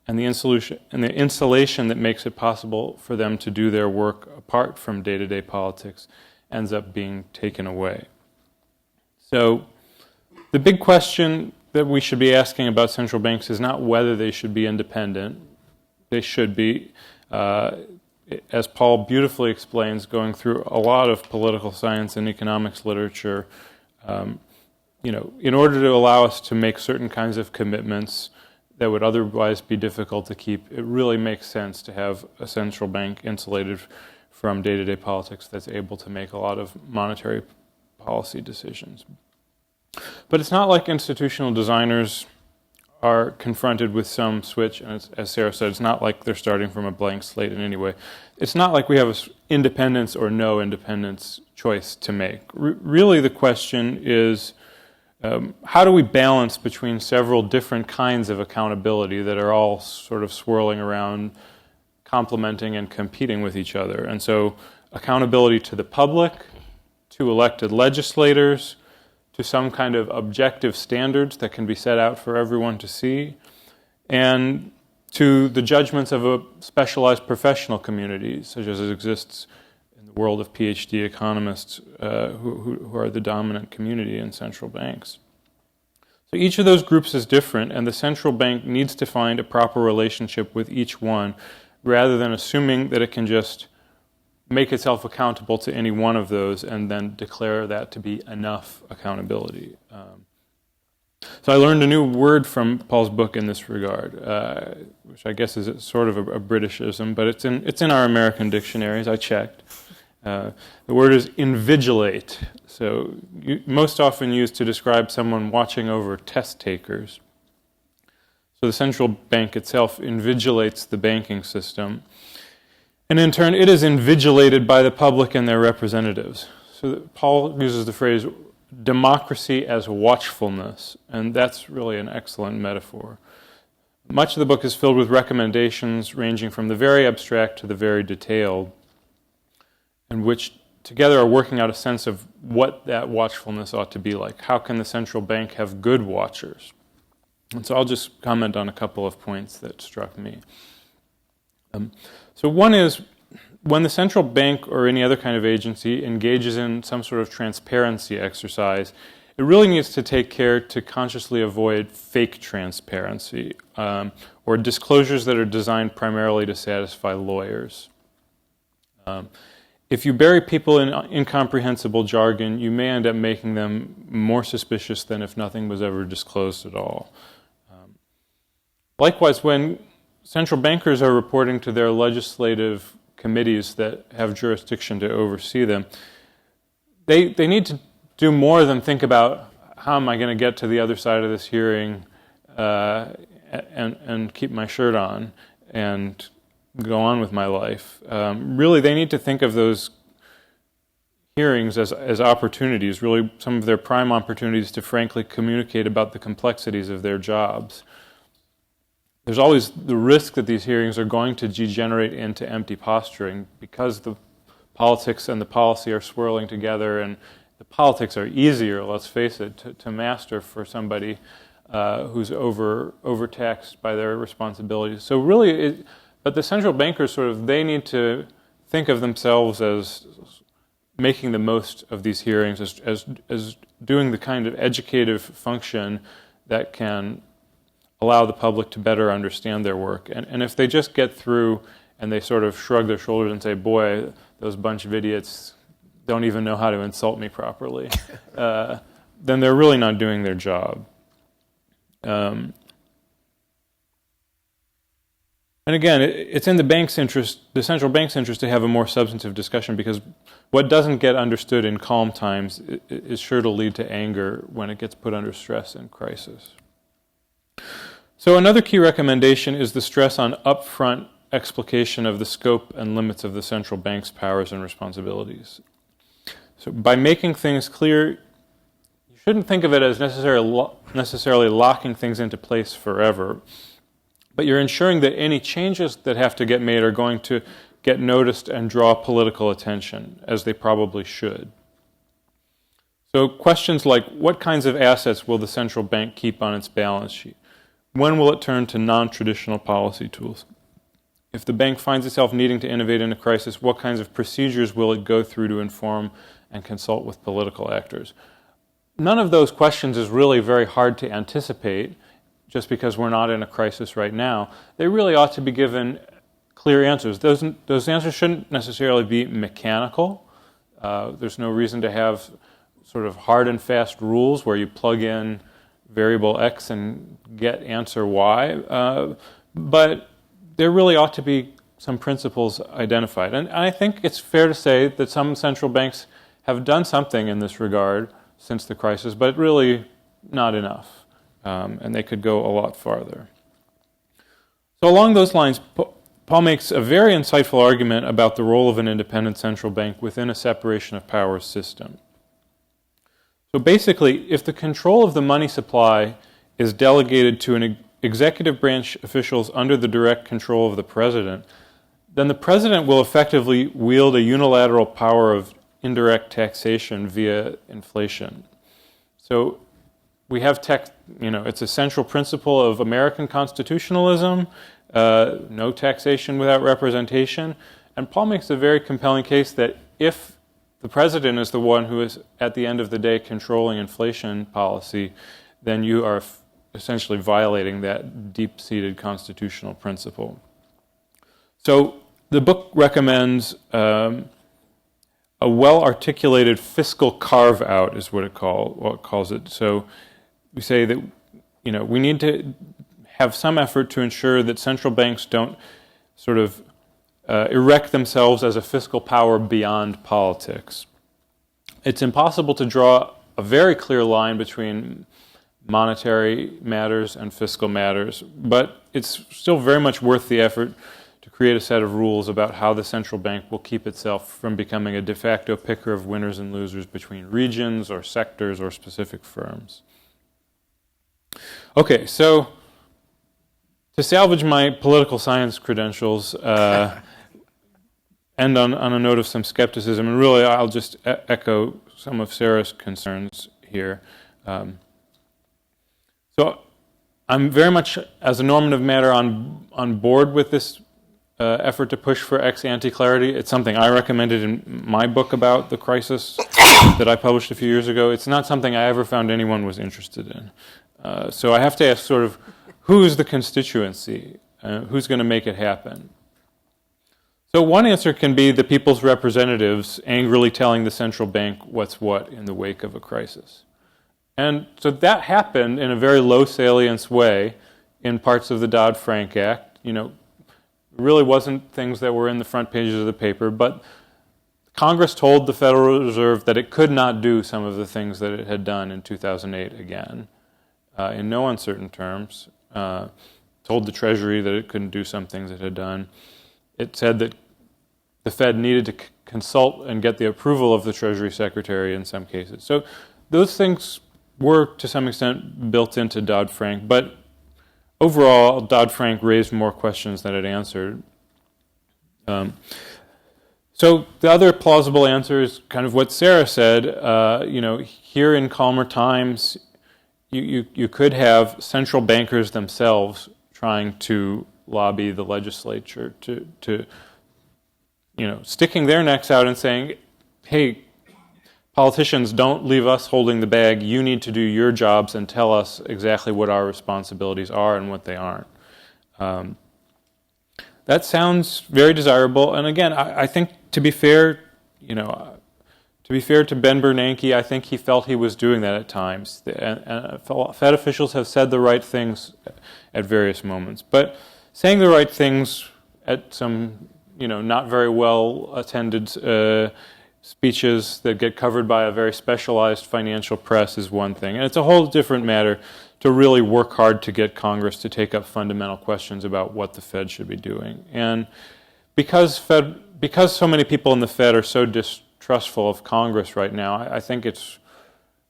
and the insulation that makes it possible for them to do their work apart from day-to-day politics ends up being taken away. So the big question that we should be asking about central banks is not whether they should be independent. They should be, as Paul beautifully explains, going through a lot of political science and economics literature, in order to allow us to make certain kinds of commitments that would otherwise be difficult to keep, it really makes sense to have a central bank insulated from day-to-day politics that's able to make a lot of monetary policy decisions. But it's not like institutional designers are confronted with some switch, and as Sarah said, it's not like they're starting from a blank slate in any way. It's not like we have an independence or no independence choice to make. Really, the question is, How do we balance between several different kinds of accountability that are all sort of swirling around, complementing and competing with each other? And so accountability to the public, to elected legislators, to some kind of objective standards that can be set out for everyone to see, and to the judgments of a specialized professional community, such as it exists in the world of PhD economists who are the dominant community in central banks. So each of those groups is different, and the central bank needs to find a proper relationship with each one, rather than assuming that it can just make itself accountable to any one of those and then declare that to be enough accountability. So I learned a new word from Paul's book in this regard, which I guess is sort of a Britishism, but it's in our American dictionaries. I checked. The word is invigilate. So most often used to describe someone watching over test takers. So the central bank itself invigilates the banking system. And in turn, it is invigilated by the public and their representatives. So Paul uses the phrase democracy as watchfulness, and that's really an excellent metaphor. Much of the book is filled with recommendations ranging from the very abstract to the very detailed, and which together are working out a sense of what that watchfulness ought to be like. How can the central bank have good watchers? And so I'll just comment on a couple of points that struck me. So one is, when the central bank or any other kind of agency engages in some sort of transparency exercise, it really needs to take care to consciously avoid fake transparency or disclosures that are designed primarily to satisfy lawyers. If you bury people in incomprehensible jargon, you may end up making them more suspicious than if nothing was ever disclosed at all. Likewise, when central bankers are reporting to their legislative committees that have jurisdiction to oversee them, they need to do more than think about how am I going to get to the other side of this hearing and keep my shirt on and go on with my life. Really, they need to think of those hearings as opportunities, really some of their prime opportunities to frankly communicate about the complexities of their jobs. There's always the risk that these hearings are going to degenerate into empty posturing because the politics and the policy are swirling together, and the politics are easier, let's face it, to master for somebody who's overtaxed by their responsibilities. So really, but the central bankers they need to think of themselves as making the most of these hearings, as doing the kind of educative function that can allow the public to better understand their work. And if they just get through and they sort of shrug their shoulders and say, boy, those bunch of idiots don't even know how to insult me properly, then they're really not doing their job. And again, it's in the bank's interest, the central bank's interest, to have a more substantive discussion, because what doesn't get understood in calm times is sure to lead to anger when it gets put under stress and crisis. So another key recommendation is the stress on upfront explication of the scope and limits of the central bank's powers and responsibilities. So by making things clear, you shouldn't think of it as necessarily locking things into place forever, but you're ensuring that any changes that have to get made are going to get noticed and draw political attention, as they probably should. So questions like, what kinds of assets will the central bank keep on its balance sheet? When will it turn to non-traditional policy tools? If the bank finds itself needing to innovate in a crisis, what kinds of procedures will it go through to inform and consult with political actors? None of those questions is really very hard to anticipate just because we're not in a crisis right now. They really ought to be given clear answers. Those answers shouldn't necessarily be mechanical. There's no reason to have sort of hard and fast rules where you plug in variable X and get answer Y, but there really ought to be some principles identified. And I think it's fair to say that some central banks have done something in this regard since the crisis, but really not enough, and they could go a lot farther. So along those lines, Paul makes a very insightful argument about the role of an independent central bank within a separation of powers system. So basically, if the control of the money supply is delegated to an executive branch officials under the direct control of the president, then the president will effectively wield a unilateral power of indirect taxation via inflation. So we have it's a central principle of American constitutionalism, no taxation without representation. And Paul makes a very compelling case that if the president is the one who is, at the end of the day, controlling inflation policy, then you are essentially violating that deep-seated constitutional principle. So the book recommends a well-articulated fiscal carve-out, is what it calls it. So we say that we need to have some effort to ensure that central banks don't sort of erect themselves as a fiscal power beyond politics. It's impossible to draw a very clear line between monetary matters and fiscal matters, but it's still very much worth the effort to create a set of rules about how the central bank will keep itself from becoming a de facto picker of winners and losers between regions or sectors or specific firms. Okay, so to salvage my political science credentials, end on a note of some skepticism, and really I'll just echo some of Sarah's concerns here. So I'm very much, as a normative matter, on board with this effort to push for ex-ante clarity. It's something I recommended in my book about the crisis that I published a few years ago. It's not something I ever found anyone was interested in. So I have to ask sort of, who's the constituency? Who's going to make it happen? So one answer can be the people's representatives angrily telling the central bank what's what in the wake of a crisis. And so that happened in a very low salience way in parts of the Dodd-Frank Act. It really wasn't things that were in the front pages of the paper, but Congress told the Federal Reserve that it could not do some of the things that it had done in 2008 again, in no uncertain terms. Told the Treasury that it couldn't do some things it had done. It said that the Fed needed to consult and get the approval of the Treasury Secretary in some cases. So those things were, to some extent, built into Dodd-Frank, but overall, Dodd-Frank raised more questions than it answered. So the other plausible answer is kind of what Sarah said. Here in calmer times, you could have central bankers themselves trying to lobby the legislature to sticking their necks out and saying, hey, politicians, don't leave us holding the bag. You need to do your jobs and tell us exactly what our responsibilities are and what they aren't. That sounds very desirable. And again, I think to be fair to Ben Bernanke, I think he felt he was doing that at times. And Fed officials have said the right things at various moments. But saying the right things at some, not very well attended speeches that get covered by a very specialized financial press is one thing. And it's a whole different matter to really work hard to get Congress to take up fundamental questions about what the Fed should be doing. And because so many people in the Fed are so distrustful of Congress right now, I think it's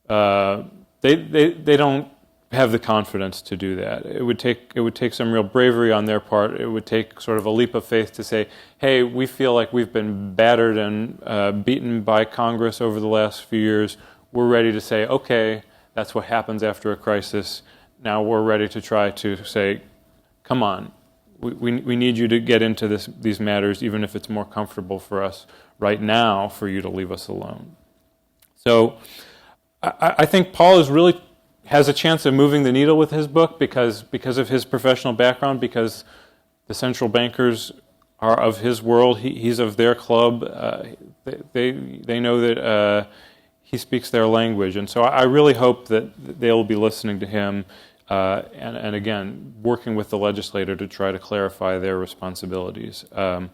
they don't have the confidence to do that. It would take some real bravery on their part. It would take sort of a leap of faith to say, hey, we feel like we've been battered and beaten by Congress over the last few years. We're ready to say, okay, that's what happens after a crisis. Now we're ready to try to say, come on, we need you to get into these matters, even if it's more comfortable for us right now for you to leave us alone. So I think Paul has a chance of moving the needle with his book because of his professional background, because the central bankers are of his world. He's of their club. They know that he speaks their language. And so I really hope that they'll be listening to him and again, working with the legislator to try to clarify their responsibilities. I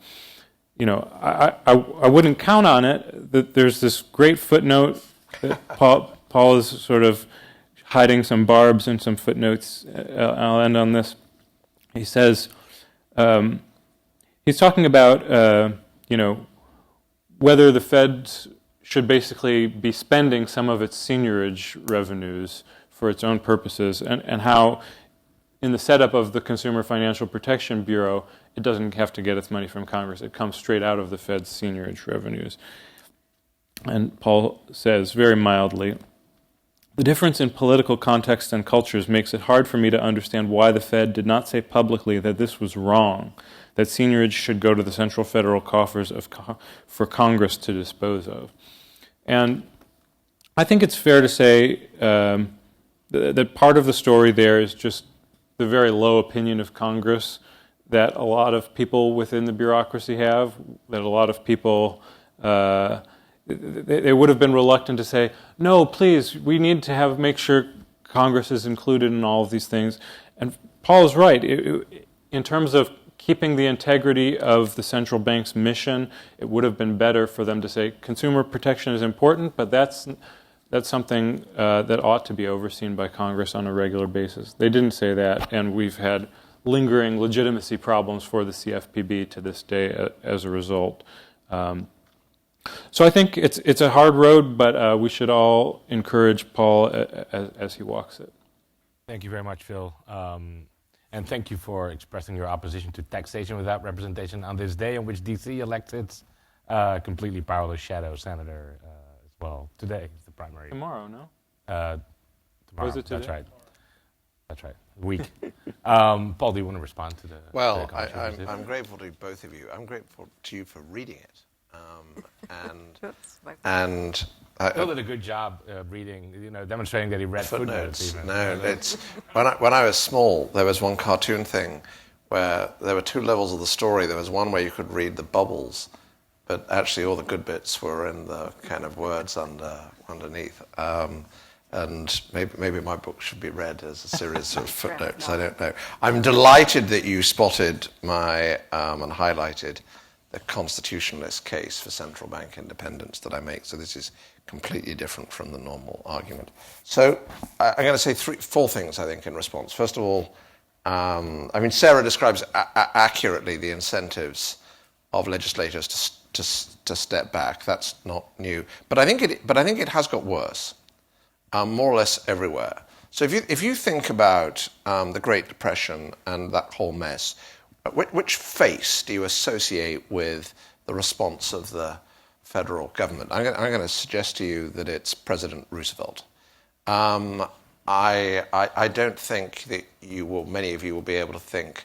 wouldn't count on it. There's this great footnote that Paul is sort of hiding some barbs and some footnotes. I'll end on this. He says, he's talking about, whether the Fed should basically be spending some of its seigniorage revenues for its own purposes, and how in the setup of the Consumer Financial Protection Bureau, it doesn't have to get its money from Congress. It comes straight out of the Fed's seigniorage revenues. And Paul says very mildly, "The difference in political context and cultures makes it hard for me to understand why the Fed did not say publicly that this was wrong, that seigniorage should go to the central federal coffers for Congress to dispose of." And I think it's fair to say that part of the story there is just the very low opinion of Congress that a lot of people within the bureaucracy have, that a lot of people, they would have been reluctant to say, no, please, we need to make sure Congress is included in all of these things. And Paul is right. In terms of keeping the integrity of the central bank's mission, it would have been better for them to say consumer protection is important, but that's something that ought to be overseen by Congress on a regular basis. They didn't say that, and we've had lingering legitimacy problems for the CFPB to this day as a result. So I think it's a hard road, but we should all encourage Paul as he walks it. Thank you very much, Phil. And thank you for expressing your opposition to taxation without representation on this day in which D.C. elected completely powerless shadow senator as well. Today is the primary. Tomorrow, no? Tomorrow. Was it today? That's right. That's right. Week. Paul, do you want to respond to the? Well, to the I'm grateful to both of you. I'm grateful to you for reading it. Phil did a good job reading, demonstrating that he read footnotes. No, it's when I was small, there was one cartoon thing where there were two levels of the story. There was one where you could read the bubbles, but actually all the good bits were in the kind of words underneath. And maybe my book should be read as a series of footnotes. I don't know. I'm delighted that you spotted my and highlighted the constitutionalist case for central bank independence that I make. So this is completely different from the normal argument. So I'm going to say four things, I think, in response. First of all, Sarah describes accurately the incentives of legislators to step back. That's not new, but I think it has got worse, more or less everywhere. So if you think about the Great Depression and that whole mess, which face do you associate with the response of the federal government? I'm going to suggest to you that it's President Roosevelt. I don't think that many of you will be able to think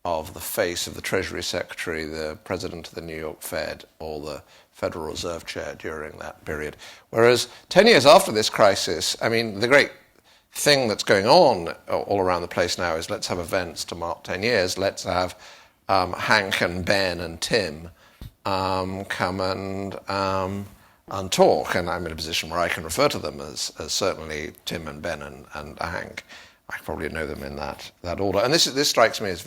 of the face of the Treasury Secretary, the President of the New York Fed, or the Federal Reserve Chair during that period. Whereas 10 years after this crisis, the great thing that's going on all around the place now is let's have events to mark 10 years. Let's have Hank and Ben and Tim come and talk. And I'm in a position where I can refer to them as certainly Tim and Ben and Hank. I probably know them in that order. And this strikes me as a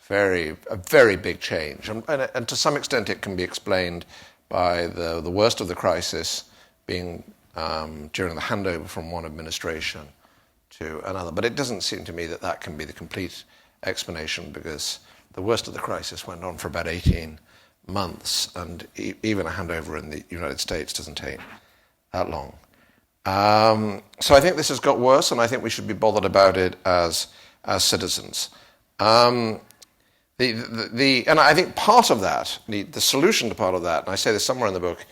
very big change. And to some extent it can be explained by the worst of the crisis being during the handover from one administration to another. But it doesn't seem to me that can be the complete explanation, because the worst of the crisis went on for about 18 months, and even a handover in the United States doesn't take that long. So I think this has got worse, and I think we should be bothered about it as citizens. And I think part of that, the solution to part of that, and I say this somewhere in the book,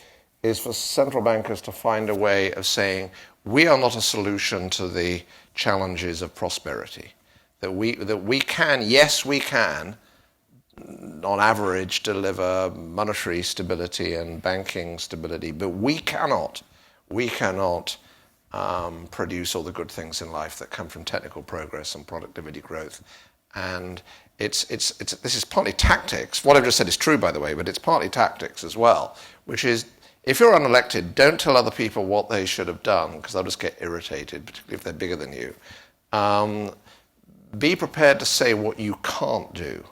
is for central bankers to find a way of saying, we are not a solution to the challenges of prosperity. That we can, on average, deliver monetary stability and banking stability, but we cannot produce all the good things in life that come from technical progress and productivity growth. And this is partly tactics. What I've just said is true, by the way, but it's partly tactics as well, which is, if you're unelected, don't tell other people what they should have done, because they'll just get irritated, particularly if they're bigger than you. Be prepared to say what you can't do,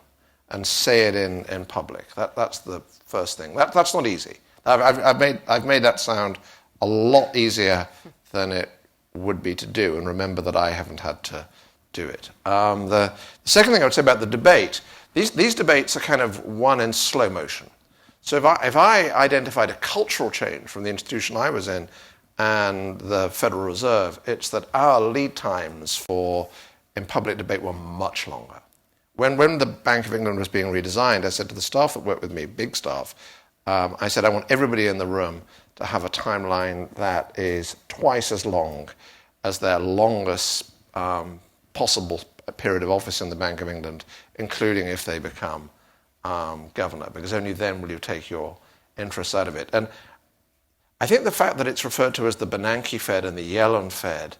and say it in public. That's the first thing. That's not easy. I've made that sound a lot easier than it would be to do, and remember that I haven't had to do it. The second thing I would say about the debate, these debates are kind of won in slow motion. So if I identified a cultural change from the institution I was in and the Federal Reserve, it's that our lead times in public debate were much longer. When the Bank of England was being redesigned, I said to the staff that worked with me, big staff, I said, I want everybody in the room to have a timeline that is twice as long as their longest possible period of office in the Bank of England, including if they become governor, because only then will you take your interests out of it. And I think the fact that it's referred to as the Bernanke Fed and the Yellen Fed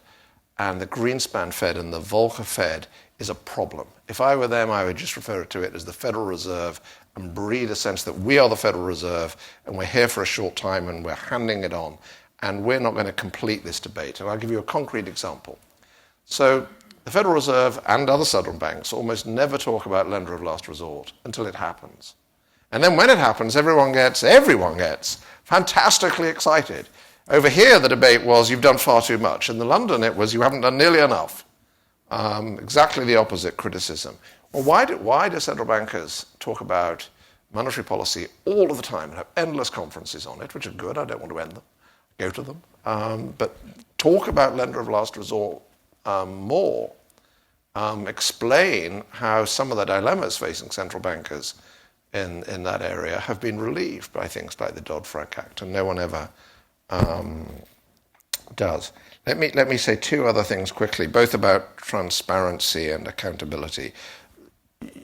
and the Greenspan Fed and the Volcker Fed is a problem. If I were them, I would just refer to it as the Federal Reserve and breed a sense that we are the Federal Reserve and we're here for a short time and we're handing it on and we're not going to complete this debate. And I'll give you a concrete example. So the Federal Reserve and other southern banks almost never talk about lender of last resort until it happens. And then when it happens, everyone gets fantastically excited. Over here, the debate was, you've done far too much. In London, it was, you haven't done nearly enough. Exactly the opposite criticism. Well, why do central bankers talk about monetary policy all of the time and have endless conferences on it, which are good, I don't want to end them, go to them, but talk about lender of last resort more, explain how some of the dilemmas facing central bankers in that area have been relieved by things like the Dodd-Frank Act, and no one ever does. Let me say two other things quickly, both about transparency and accountability.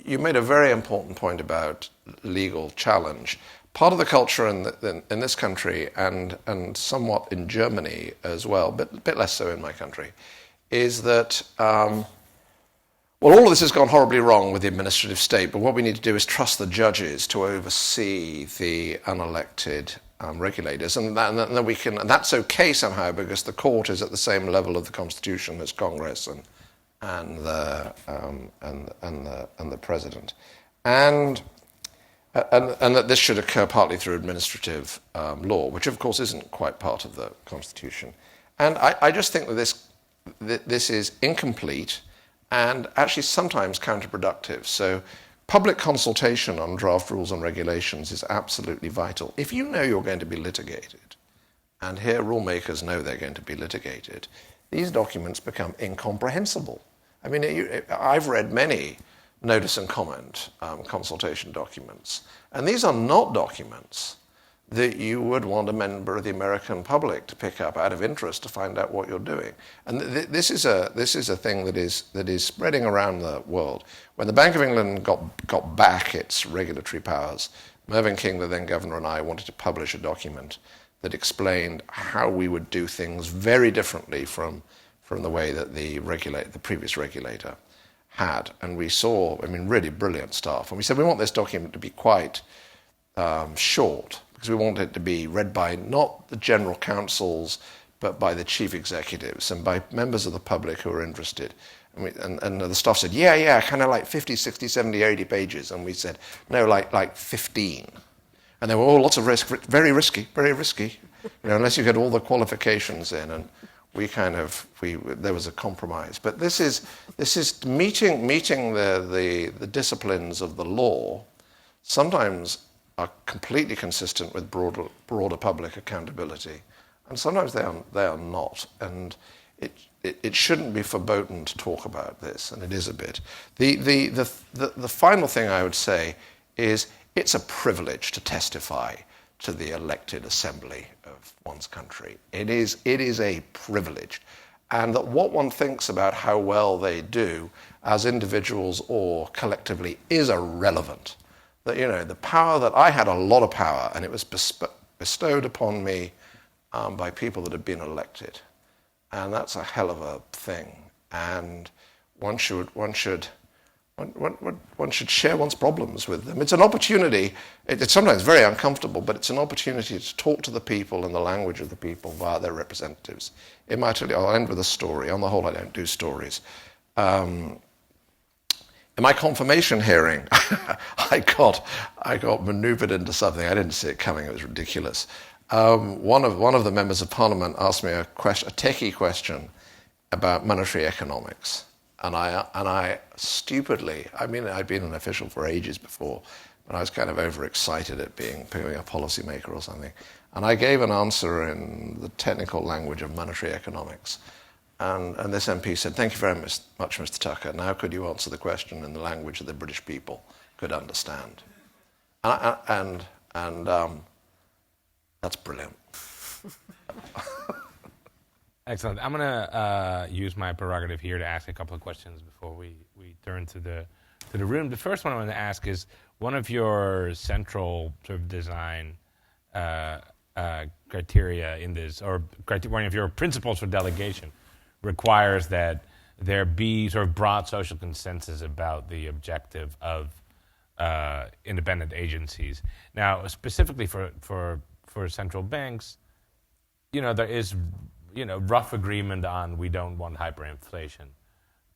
You made a very important point about legal challenge. Part of the culture in this country and somewhat in Germany as well, but a bit less so in my country, is that all of this has gone horribly wrong with the administrative state, but what we need to do is trust the judges to oversee the unelected regulators, and that's okay somehow because the court is at the same level of the Constitution as Congress and the president, and that this should occur partly through administrative law, which of course isn't quite part of the Constitution. And I just think that this is incomplete and actually sometimes counterproductive. So public consultation on draft rules and regulations is absolutely vital. If you know you're going to be litigated, and here rulemakers know they're going to be litigated, these documents become incomprehensible. I mean, I've read many notice and comment consultation documents, and these are not documents that you would want a member of the American public to pick up out of interest to find out what you're doing. And this is a thing that is spreading around the world. When the Bank of England got back its regulatory powers, Mervyn King, the then governor, and I wanted to publish a document that explained how we would do things very differently from the way that the previous regulator had. And we saw, really brilliant stuff. And we said, we want this document to be quite short, because we want it to be read by not the general counsels, but by the chief executives and by members of the public who are interested. And the staff said, yeah, kind of like 50, 60, 70, 80 pages. And we said, no, like 15. And there were all lots of risk, very risky, unless you get all the qualifications in. And there was a compromise. But this is meeting the disciplines of the law, sometimes are completely consistent with broader public accountability, and sometimes they are not. And it shouldn't be verboten to talk about this, and it is a bit. The final thing I would say is it's a privilege to testify to the elected assembly of one's country. It is a privilege, and that what one thinks about how well they do as individuals or collectively is irrelevant. That, the power that I had, a lot of power, and it was bestowed upon me by people that had been elected. And that's a hell of a thing. And one should share one's problems with them. It's an opportunity. It's sometimes very uncomfortable, but it's an opportunity to talk to the people in the language of the people via their representatives. I'll end with a story. On the whole, I don't do stories. In my confirmation hearing, I got manoeuvred into something. I didn't see it coming. It was ridiculous. One of the members of Parliament asked me a techie question about monetary economics. I stupidly, I mean, I'd been an official for ages before, but I was kind of overexcited at becoming a policymaker or something. And I gave an answer in the technical language of monetary economics. And this MP said, "Thank you very much, Mr. Tucker. Now could you answer the question in the language that the British people could understand?" And that's brilliant. Excellent. I'm going to use my prerogative here to ask a couple of questions before we turn to the room. The first one I want to ask is, one of your central sort of design criteria in this, or one of your principles for delegation, requires that there be sort of broad social consensus about the objective of independent agencies. Now, specifically for central banks, there is rough agreement on we don't want hyperinflation.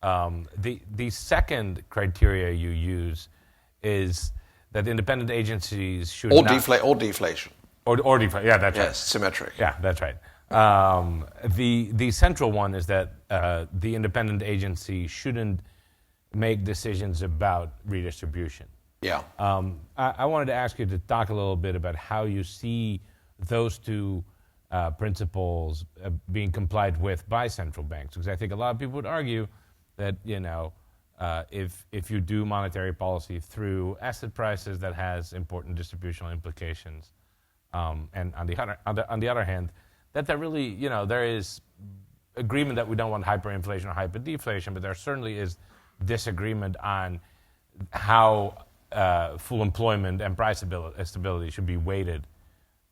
The second criteria you use is that independent agencies should or not... deflation. Or deflation, yeah, that's right. Yes, symmetric. Yeah, that's right. The central one is that the independent agency shouldn't make decisions about redistribution. Yeah. I wanted to ask you to talk a little bit about how you see those two principles being complied with by central banks, because I think a lot of people would argue that if you do monetary policy through asset prices, that has important distributional implications, and on the other hand, that there really there is agreement that we don't want hyperinflation or hyperdeflation, but there certainly is disagreement on how full employment and price stability should be weighted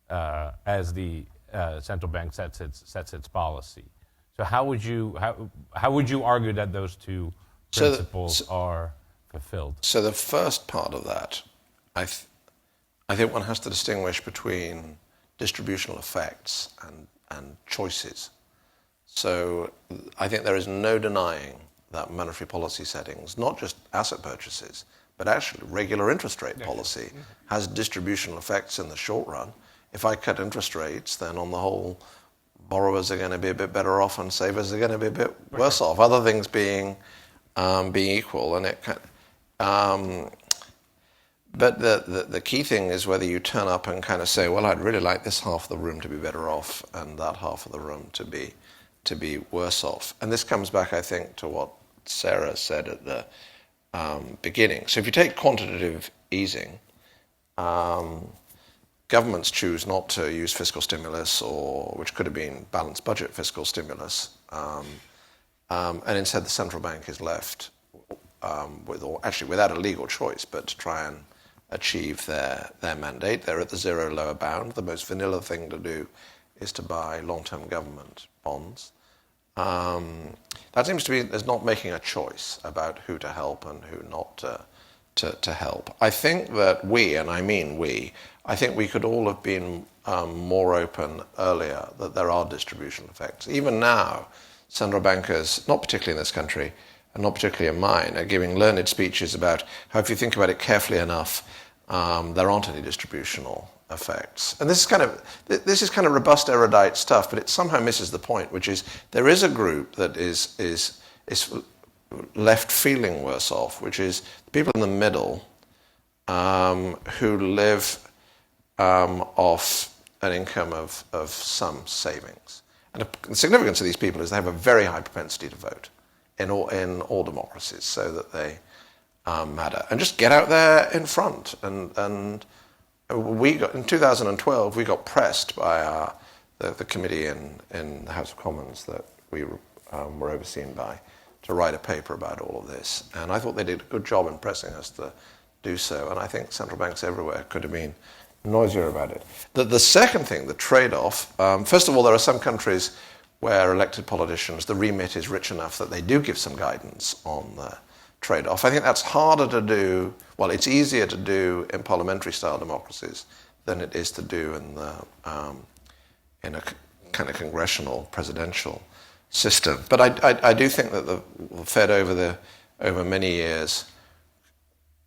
as the central bank sets its policy. So how would you argue that those two principles are fulfilled? So the first part of that, I think one has to distinguish between distributional effects and choices. So I think there is no denying that monetary policy settings, not just asset purchases, but actually regular interest rate policy, has distributional effects in the short run. If I cut interest rates, then on the whole, borrowers are going to be a bit better off and savers are going to be a bit worse off. Other things being equal, and but the key thing is whether you turn up and kind of say, well, I'd really like this half of the room to be better off and that half of the room to be worse off. And this comes back, I think, to what Sarah said at the beginning. So if you take quantitative easing, governments choose not to use fiscal stimulus, which could have been balanced budget fiscal stimulus, and instead the central bank is left without a legal choice, but to try and achieve their mandate. They're at the zero lower bound. The most vanilla thing to do is to buy long-term government bonds. That seems to be, there's not making a choice about who to help and who not to help. I think that I think we could all have been more open earlier that there are distributional effects. Even now, central bankers, not particularly in this country, and not particularly in mine, are giving learned speeches about how, if you think about it carefully enough, there aren't any distributional effects. And this is kind of robust, erudite stuff, but it somehow misses the point, which is there is a group that is left feeling worse off, which is people in the middle who live off an income of some savings. And the significance of these people is they have a very high propensity to vote in all democracies, so that they matter. And just get out there in front. And in 2012, we got pressed by the committee in the House of Commons that we were overseen by to write a paper about all of this. And I thought they did a good job in pressing us to do so. And I think central banks everywhere could have been noisier about it. The second thing, the trade-off, first of all, there are some countries where elected politicians, the remit is rich enough that they do give some guidance on the trade-off. I think that's harder to do, well, it's easier to do in parliamentary-style democracies than it is to do in a kind of congressional, presidential system. But I do think that the Fed over many years,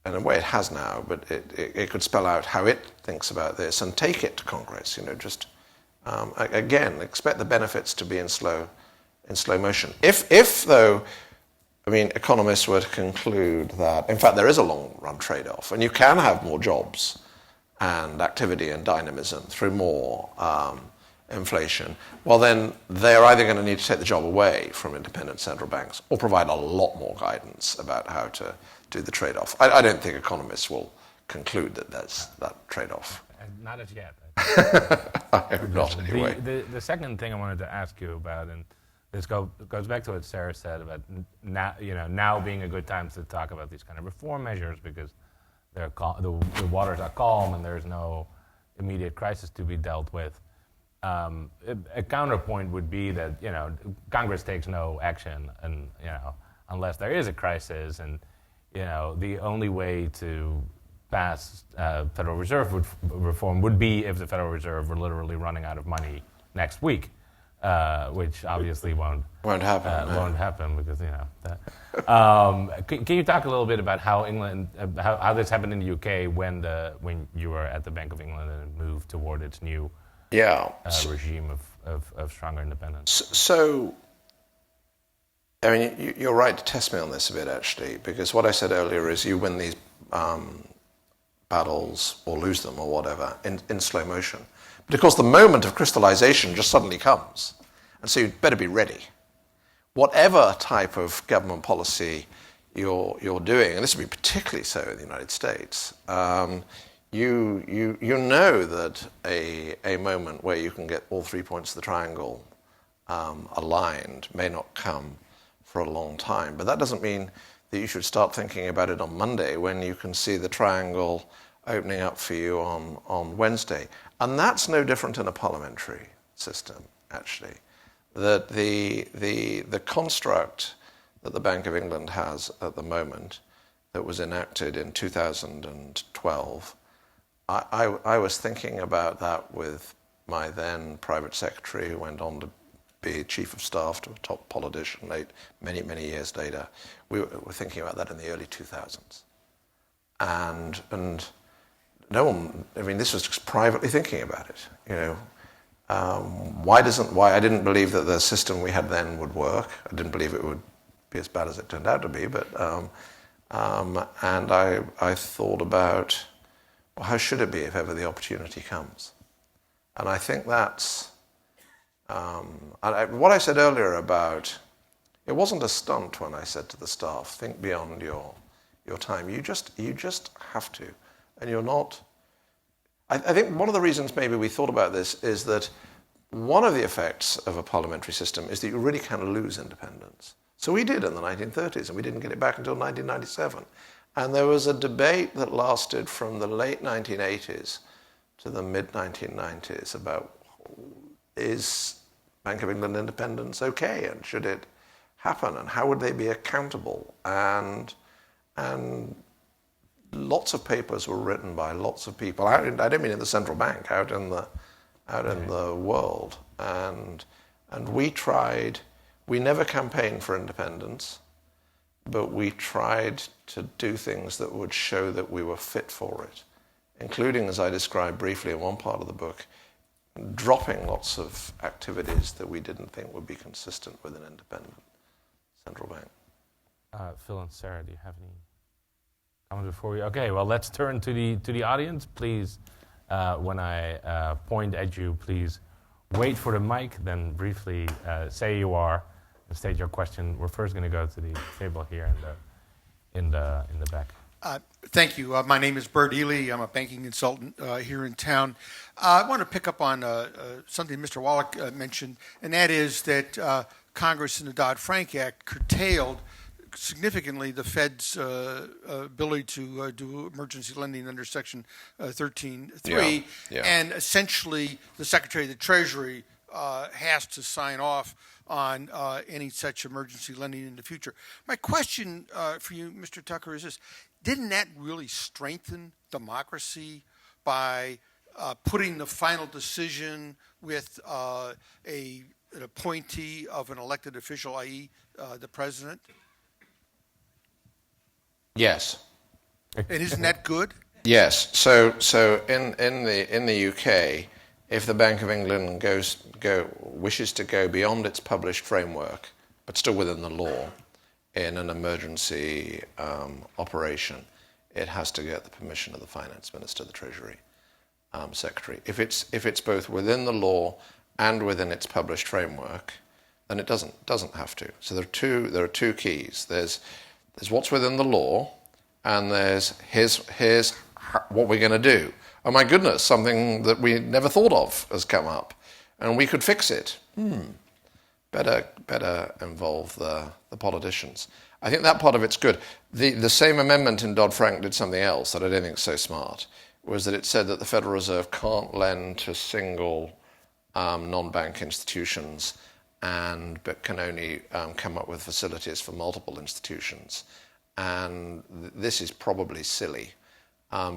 and in a way it has now, but it could spell out how it thinks about this and take it to Congress. Again, expect the benefits to be in slow motion. If though I mean, economists were to conclude that, in fact, there is a long-run trade-off, and you can have more jobs and activity and dynamism through more inflation, well, then they're either going to need to take the job away from independent central banks or provide a lot more guidance about how to do the trade-off. I don't think economists will conclude that there's that trade-off. Not as yet. I hope not, anyway. The second thing I wanted to ask you about, and this goes back to what Sarah said about now being a good time to talk about these kind of reform measures because the waters are calm and there's no immediate crisis to be dealt with. A counterpoint would be that Congress takes no action, and unless there is a crisis, and the only way to pass Federal Reserve reform would be if the Federal Reserve were literally running out of money next week, which obviously won't happen. Won't happen because Can you talk a little bit about how England, how this happened in the UK when you were at the Bank of England and it moved toward its new regime of stronger independence? So, I mean, you're right to test me on this a bit, actually, because what I said earlier is you win these battles or lose them or whatever in slow motion. But of course, the moment of crystallization just suddenly comes, and so you'd better be ready. Whatever type of government policy you're doing, and this would be particularly so in the United States, you know that a moment where you can get all 3 points of the triangle aligned may not come for a long time. But that doesn't mean that you should start thinking about it on Monday when you can see the triangle opening up for you on Wednesday. And that's no different in a parliamentary system, actually. That the construct that the Bank of England has at the moment that was enacted in 2012, I was thinking about that with my then private secretary, who went on to be chief of staff to a top politician many years later. We were thinking about that in the early 2000s. And no one, I mean, this was just privately thinking about it, Why I didn't believe that the system we had then would work. I didn't believe it would be as bad as it turned out to be, but and I thought about, well, how should it be if ever the opportunity comes? And I think that's what I said earlier about, it wasn't a stunt when I said to the staff, think beyond your time. You just have to. And you're not... I think one of the reasons maybe we thought about this is that one of the effects of a parliamentary system is that you really can lose independence. So we did in the 1930s, and we didn't get it back until 1997. And there was a debate that lasted from the late 1980s to the mid-1990s about, is Bank of England independence okay, and should it happen, and how would they be accountable? And lots of papers were written by lots of people. I don't mean in the central bank, out in the world. And we never campaigned for independence, but we tried to do things that would show that we were fit for it, including, as I described briefly in one part of the book, dropping lots of activities that we didn't think would be consistent with an independent central bank. Phil and Sarah, do you have any comments before we? Okay, well, let's turn to the audience. Please, when I point at you, please wait for the mic, then briefly say you are and state your question. We're first going to go to the table here in the back. Thank you. My name is Bert Ely. I'm a banking consultant here in town. I want to pick up on something Mr. Wallach mentioned, and that is that Congress in the Dodd-Frank Act curtailed significantly the Fed's ability to do emergency lending under Section 13.3, and essentially the Secretary of the Treasury has to sign off on any such emergency lending in the future. My question for you, Mr. Tucker, is this. Didn't that really strengthen democracy by putting the final decision with an appointee of an elected official, i.e. The president? Yes. And isn't that good? Yes. So in the UK, if the Bank of England wishes to go beyond its published framework, but still within the law, in an emergency operation, it has to get the permission of the finance minister, the Treasury secretary. If it's both within the law and within its published framework, then it doesn't have to. So there are two keys. There's what's within the law, and there's here's what we're going to do. Oh my goodness, something that we never thought of has come up, and we could fix it. Better involve the politicians. I think that part of it's good. The same amendment in Dodd-Frank did something else that I don't think is so smart, was that it said that the Federal Reserve can't lend to single non-bank institutions but can only come up with facilities for multiple institutions. And this is probably silly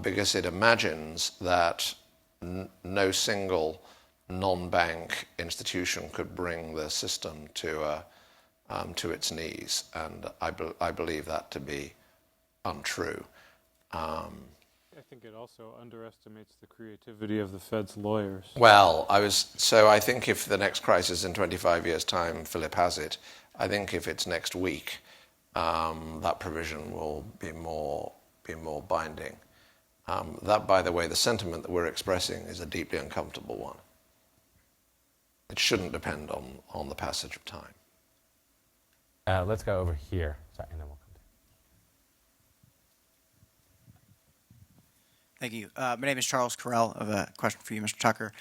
because it imagines that no single non-bank institution could bring the system to its knees, and I believe that to be untrue. I think it also underestimates the creativity of the Fed's lawyers. Well, I think if the next crisis in 25 years' time, Philip has it, I think if it's next week, that provision will be more binding. That, by the way, the sentiment that we're expressing is a deeply uncomfortable one. It shouldn't depend on the passage of time. Let's go over here. Sorry, and then we'll come to Thank you. My name is Charles Carell. I have a question for you, Mr. Tucker.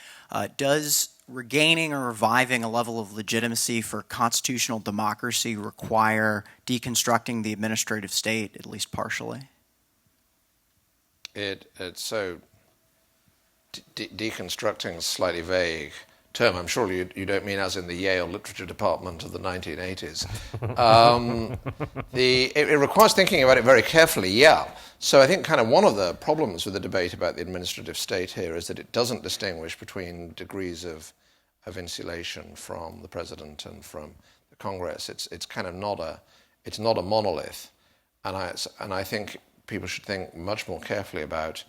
Does regaining or reviving a level of legitimacy for constitutional democracy require deconstructing the administrative state, at least partially? It's so deconstructing is slightly vague term. I'm sure you don't mean as in the Yale Literature Department of the 1980s. It requires thinking about it very carefully, yeah. So I think kind of one of the problems with the debate about the administrative state here is that it doesn't distinguish between degrees of insulation from the president and from the Congress. It's kind of not a monolith, and I think people should think much more carefully about,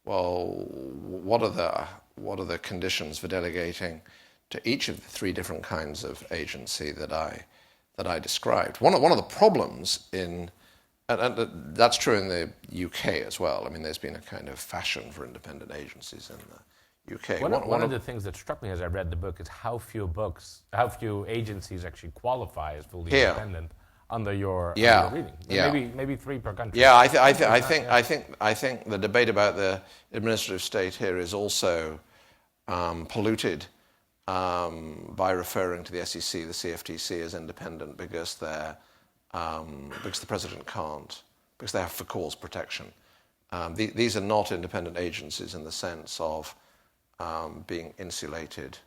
well, what are the conditions for delegating to each of the three different kinds of agency that I described. One of the problems and that's true in the UK as well. I mean, there's been a kind of fashion for independent agencies in the UK. One of the things that struck me as I read the book is how few agencies actually qualify as fully independent under your reading. Maybe 3 per country. Yeah, I think the debate about the administrative state here is also polluted by referring to the SEC, the CFTC, as independent because the president can't, because they have for cause protection. These are not independent agencies in the sense of being insulated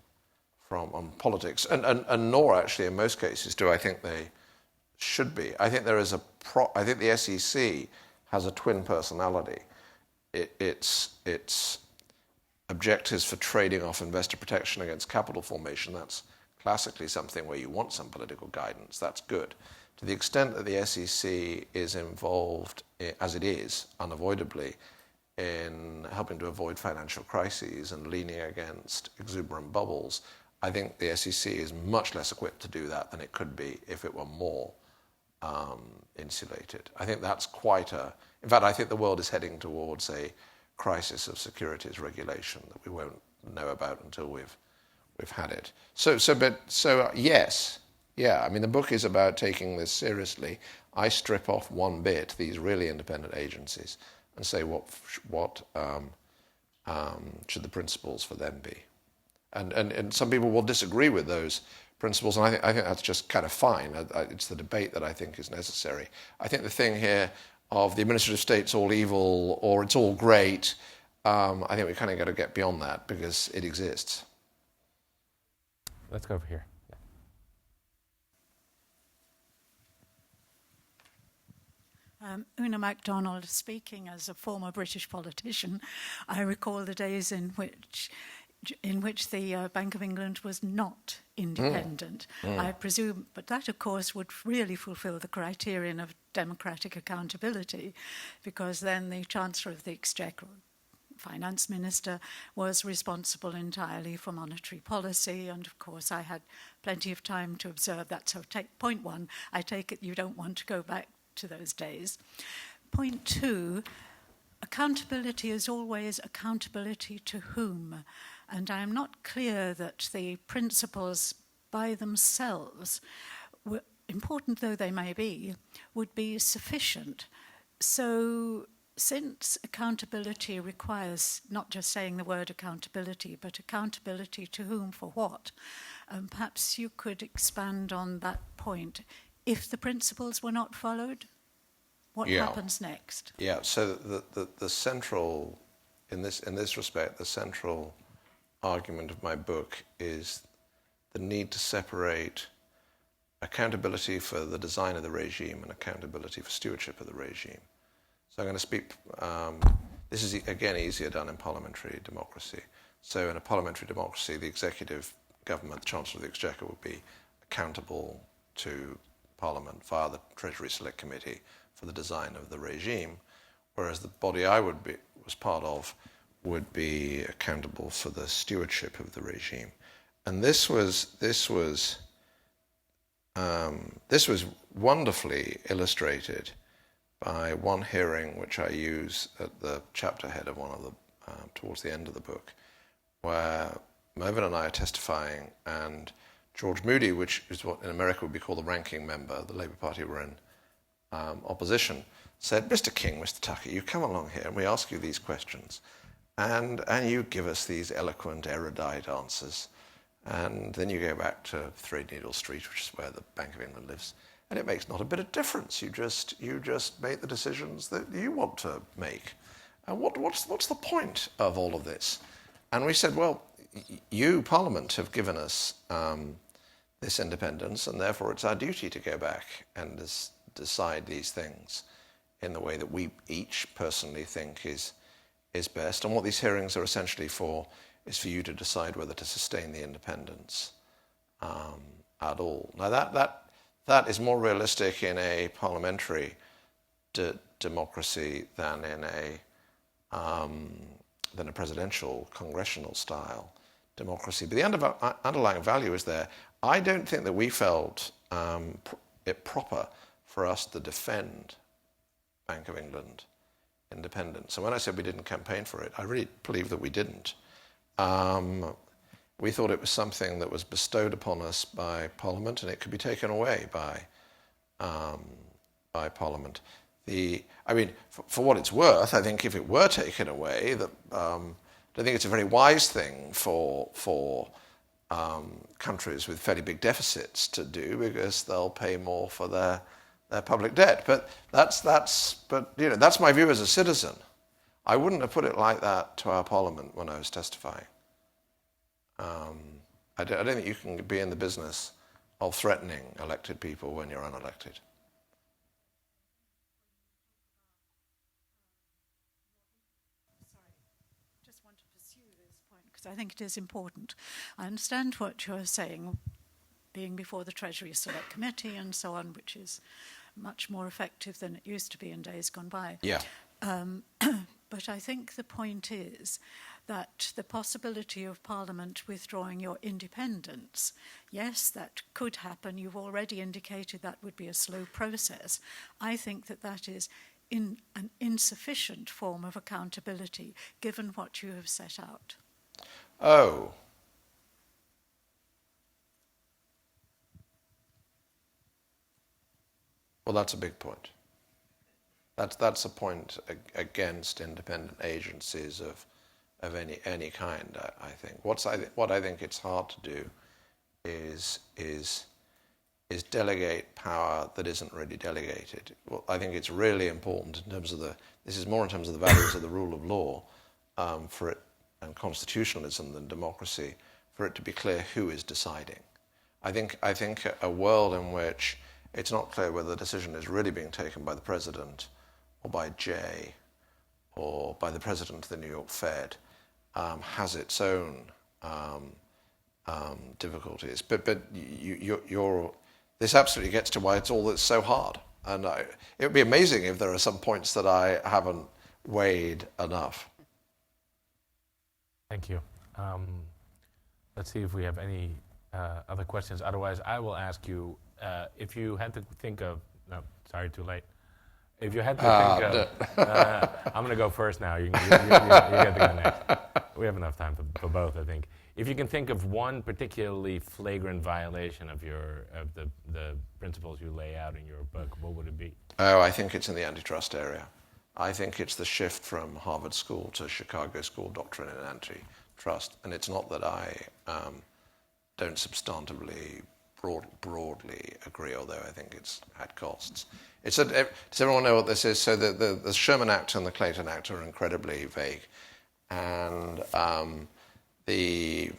from politics, and nor actually in most cases do I think they should be. I think I think the SEC has a twin personality. Its objectives for trading off investor protection against capital formation, that's classically something where you want some political guidance. That's good. To the extent that the SEC is involved, as it is, unavoidably, in helping to avoid financial crises and leaning against exuberant bubbles, I think the SEC is much less equipped to do that than it could be if it were more insulated. I think that's in fact, I think the world is heading towards a crisis of securities regulation that we won't know about until we've had it. So yes, yeah. I mean, the book is about taking this seriously. I strip off one bit these really independent agencies and say what should the principles for them be, and some people will disagree with those principles, and I think that's just kind of fine. It's the debate that I think is necessary. I think the thing here of the administrative state's all evil or it's all great, I think we kind of got to get beyond that because it exists. Let's go over here. Una MacDonald, speaking as a former British politician, I recall the days in which the Bank of England was not independent. I presume, but that, of course, would really fulfil the criterion of democratic accountability, because then the Chancellor of the Exchequer, finance minister, was responsible entirely for monetary policy. And of course, I had plenty of time to observe that. So point one, I take it you don't want to go back to those days. Point two, accountability is always accountability to whom? And I am not clear that the principles by themselves, important though they may be, would be sufficient. So since accountability requires not just saying the word accountability, but accountability to whom for what, perhaps you could expand on that point. If the principles were not followed, what happens next? Yeah, so the central, in this respect, the central argument of my book is the need to separate accountability for the design of the regime and accountability for stewardship of the regime. So I'm going to speak, this is again easier done in parliamentary democracy. So in a parliamentary democracy, the executive government, the Chancellor of the Exchequer, would be accountable to Parliament via the Treasury Select Committee for the design of the regime, whereas the body I was part of would be accountable for the stewardship of the regime. And this was wonderfully illustrated by one hearing which I use at the chapter head of one of the towards the end of the book, where Mervyn and I are testifying, and George Moody, which is what in America would be called the ranking member, the Labour Party were in opposition, said, "Mr. King, Mr. Tucker, you come along here and we ask you these questions, and you give us these eloquent, erudite answers, and then you go back to Threadneedle Street, which is where the Bank of England lives, and it makes not a bit of difference. You just make the decisions that you want to make. And what's the point of all of this?" And we said, well, you, Parliament, have given us this independence, and therefore it's our duty to go back and decide these things in the way that we each personally think is best. And what these hearings are essentially for is for you to decide whether to sustain the independence at all. Now that is more realistic in a parliamentary democracy than in a presidential, congressional style democracy. But the underlying value is there. I don't think that we felt it proper for us to defend Bank of England independence. And when I said we didn't campaign for it, I really believe that we didn't. We thought it was something that was bestowed upon us by Parliament, and it could be taken away by Parliament. For what it's worth, I think if it were taken away, I think it's a very wise thing for countries with fairly big deficits to do, because they'll pay more for their public debt. But that's my view as a citizen. I wouldn't have put it like that to our Parliament when I was testifying. I don't think you can be in the business of threatening elected people when you're unelected. I think it is important. I understand what you're saying, being before the Treasury Select Committee and so on, which is much more effective than it used to be in days gone by. Yeah. But I think the point is that the possibility of Parliament withdrawing your independence, yes, that could happen. You've already indicated that would be a slow process. I think that is an insufficient form of accountability, given what you have set out. Oh. Well, that's a big point. That's a point against independent agencies of any kind. I think what I think it's hard to do is delegate power that isn't really delegated. Well, I think it's really important in terms of this is more in terms of the values of the rule of law for it, and constitutionalism than democracy, for it to be clear who is deciding. I think a world in which it's not clear whether the decision is really being taken by the president or by Jay or by the president of the New York Fed has its own difficulties. But this absolutely gets to why it's all that's so hard. And it would be amazing if there are some points that I haven't weighed enough. Thank you. Let's see if we have any other questions. Otherwise, I will ask you if you had to think of. No, sorry, too late. If you had to think of, I'm going to go first now. You get to go next. We have enough time for both, I think. If you can think of one particularly flagrant violation of the principles you lay out in your book, what would it be? Oh, I think it's in the antitrust area. I think it's the shift from Harvard School to Chicago School doctrine in antitrust. And it's not that I don't substantively, broadly agree, although I think it's had costs. Does everyone know what this is? So the Sherman Act and the Clayton Act are incredibly vague. And the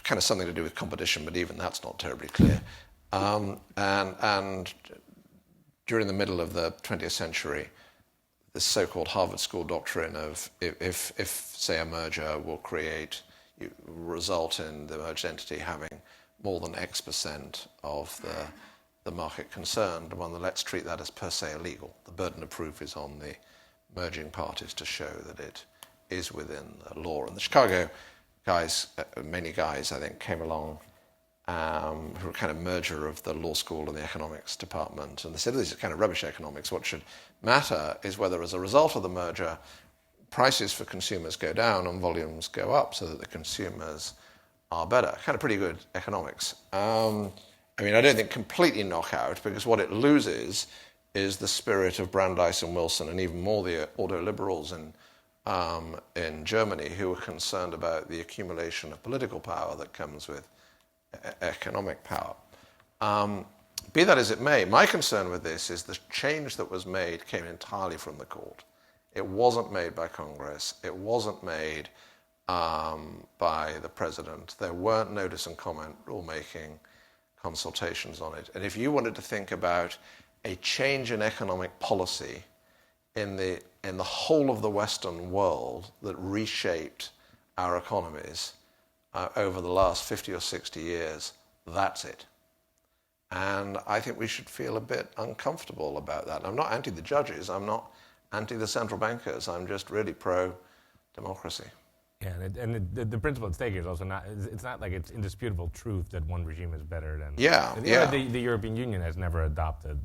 kind of something to do with competition, but even that's not terribly clear. And during the middle of the 20th century, this so-called Harvard School doctrine of if say a merger will result in the merged entity having more than X% of the market concerned, well, then let's treat that as per se illegal. The burden of proof is on the merging parties to show that it is within the law. And the Chicago guys, many guys, I think, came along who were kind of merger of the law school and the economics department. And they said, this is kind of rubbish economics. What should matter is whether, as a result of the merger, prices for consumers go down and volumes go up so that the consumers are better. Kind of pretty good economics. I mean, I don't think completely knockout, because what it loses is the spirit of Brandeis and Wilson, and even more the auto-liberals in Germany, who were concerned about the accumulation of political power that comes with economic power. Be that as it may, my concern with this is the change that was made came entirely from the court. It wasn't made by Congress. It wasn't made by the president. There weren't notice and comment rulemaking consultations on it. And if you wanted to think about a change in economic policy in the whole of the Western world that reshaped our economies over the last 50 or 60 years, that's it. And I think we should feel a bit uncomfortable about that. I'm not anti the judges. I'm not anti the central bankers. I'm just really pro-democracy. Yeah, and the principle at stake is also not, it's not like it's indisputable truth that one regime is better than... The European Union has never adopted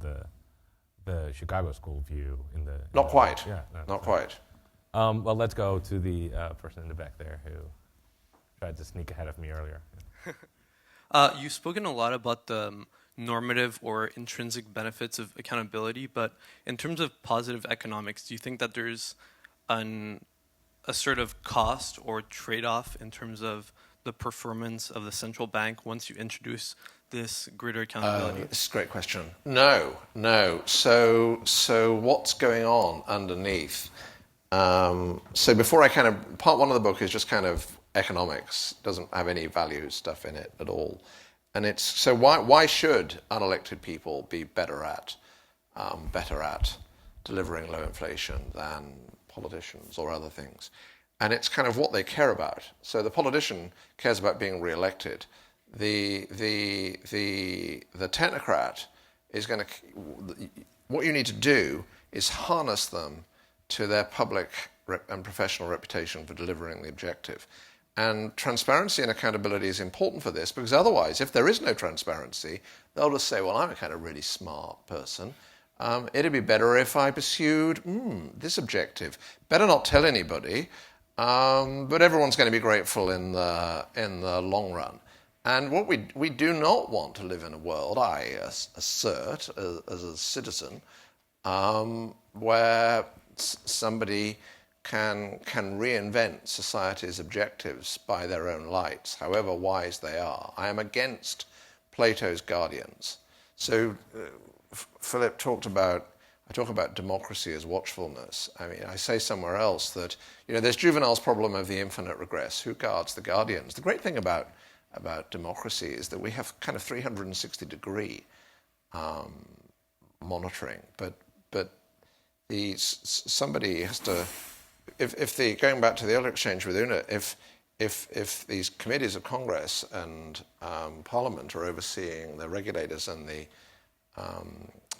the Chicago School view in the... Not quite. Yeah, not quite. Well, let's go to the person in the back there who tried to sneak ahead of me earlier. You've spoken a lot about the normative or intrinsic benefits of accountability, but in terms of positive economics, do you think that there's a sort of cost or trade-off in terms of the performance of the central bank once you introduce this greater accountability? This is a great question. No. So what's going on underneath? So before I part one of the book is just kind of economics, doesn't have any value stuff in it at all. And it's, so why should unelected people be better at delivering low inflation than politicians or other things? And it's kind of what they care about. So the politician cares about being re-elected. The technocrat is going to, what you need to do is harness them to their public and professional reputation for delivering the objective. And transparency and accountability is important for this, because otherwise, if there is no transparency, they'll just say, well, I'm a kind of really smart person. It'd be better if I pursued this objective. Better not tell anybody, but everyone's going to be grateful in the long run. And what we do not want to live in a world, I assert as a citizen, where somebody can reinvent society's objectives by their own lights, however wise they are. I am against Plato's guardians. So Philip talked about, I talk about democracy as watchfulness. I mean, I say somewhere else that, there's Juvenal's problem of the infinite regress. Who guards the guardians? The great thing about democracy is that we have kind of 360-degree monitoring, but somebody has to, going back to the oil exchange with Una, if these committees of Congress and Parliament are overseeing the regulators and the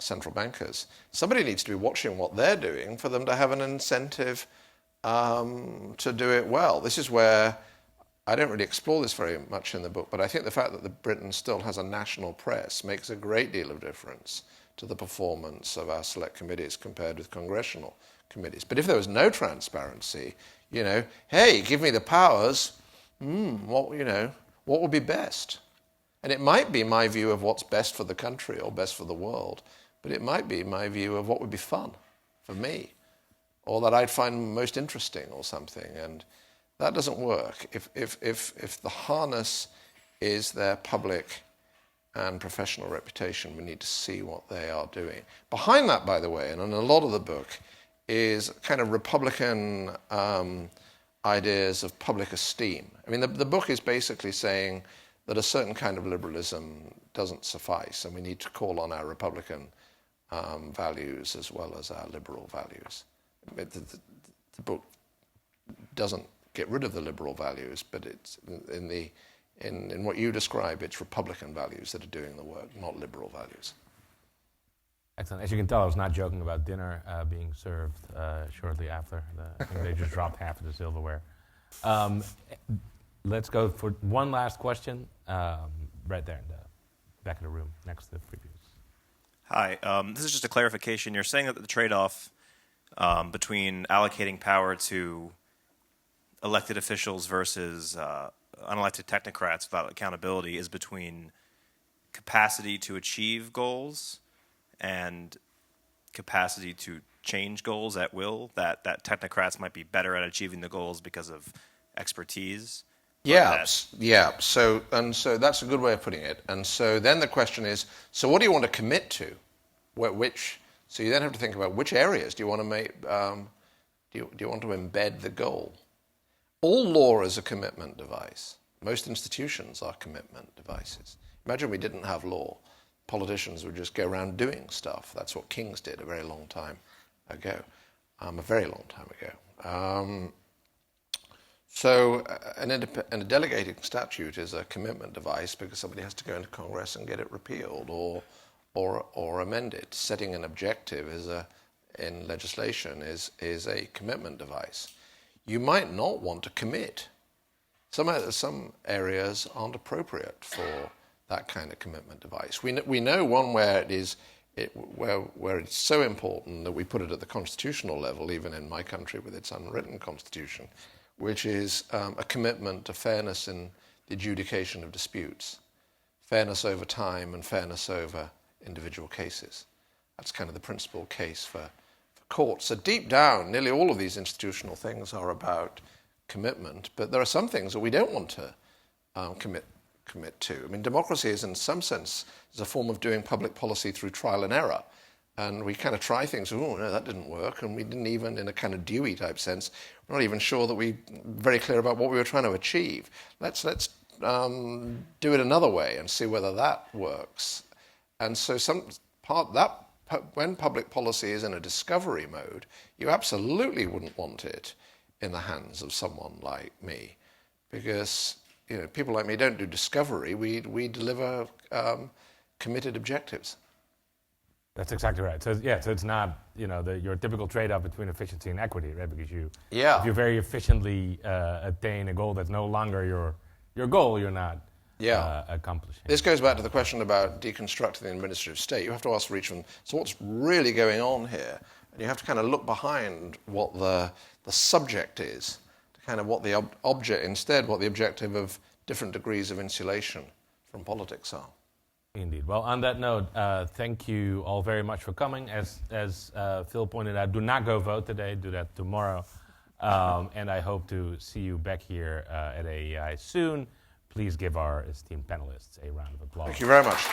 central bankers, somebody needs to be watching what they're doing for them to have an incentive to do it well. This is where I don't really explore this very much in the book, but I think the fact that Britain still has a national press makes a great deal of difference to the performance of our select committees compared with congressional committees. But if there was no transparency, hey, give me the powers, what would be best? And it might be my view of what's best for the country or best for the world, but it might be my view of what would be fun for me, or that I'd find most interesting or something. And that doesn't work. If the harness is their public and professional reputation, we need to see what they are doing. Behind that, by the way, and in a lot of the book, is kind of Republican ideas of public esteem. I mean, the book is basically saying that a certain kind of liberalism doesn't suffice, and we need to call on our Republican values as well as our liberal values. The book doesn't get rid of the liberal values, but it's in what you describe, it's Republican values that are doing the work, not liberal values. Excellent. As you can tell, I was not joking about dinner being served shortly after. I think they just dropped half of the silverware. Let's go for one last question, right there in the back of the room, next to the previews. Hi. This is just a clarification. You're saying that the trade-off between allocating power to elected officials versus unelected technocrats without accountability is between capacity to achieve goals and capacity to change goals at will, that technocrats might be better at achieving the goals because of expertise. Yeah. So that's a good way of putting it. And so then the question is, so what do you want to commit to? So you then have to think about which areas do you want to make, do you want to embed the goal? All law is a commitment device. Most institutions are commitment devices. Imagine we didn't have law. Politicians would just go around doing stuff. That's what kings did a very long time ago. So a delegating statute is a commitment device because somebody has to go into Congress and get it repealed or amended. Setting an objective in legislation is a commitment device. You might not want to commit. Some areas aren't appropriate for that kind of commitment device. We know one where where it's so important that we put it at the constitutional level, even in my country with its unwritten constitution, which is a commitment to fairness in the adjudication of disputes, fairness over time and fairness over individual cases. That's kind of the principal case for courts. So deep down, nearly all of these institutional things are about commitment, but there are some things that we don't want to commit to. I mean, democracy is in some sense is a form of doing public policy through trial and error. And we kind of try things, oh, no, that didn't work. And we didn't even, in a kind of Dewey type sense, we're not even sure that we're very clear about what we were trying to achieve. Let's do it another way and see whether that works. And so when public policy is in a discovery mode, you absolutely wouldn't want it in the hands of someone like me. Because people like me don't do discovery, we deliver committed objectives. That's exactly right. So it's not your typical trade-off between efficiency and equity, right? Because if you very efficiently attain a goal that's no longer your goal, you're not accomplishing. This goes back to the question about deconstructing the administrative state. You have to ask for each one, so what's really going on here? And you have to kind of look behind what the subject is, to kind of what the objective of different degrees of insulation from politics are. Indeed. Well, on that note, thank you all very much for coming. As Phil pointed out, do not go vote today. Do that tomorrow. And I hope to see you back here at AEI soon. Please give our esteemed panelists a round of applause. Thank you very much.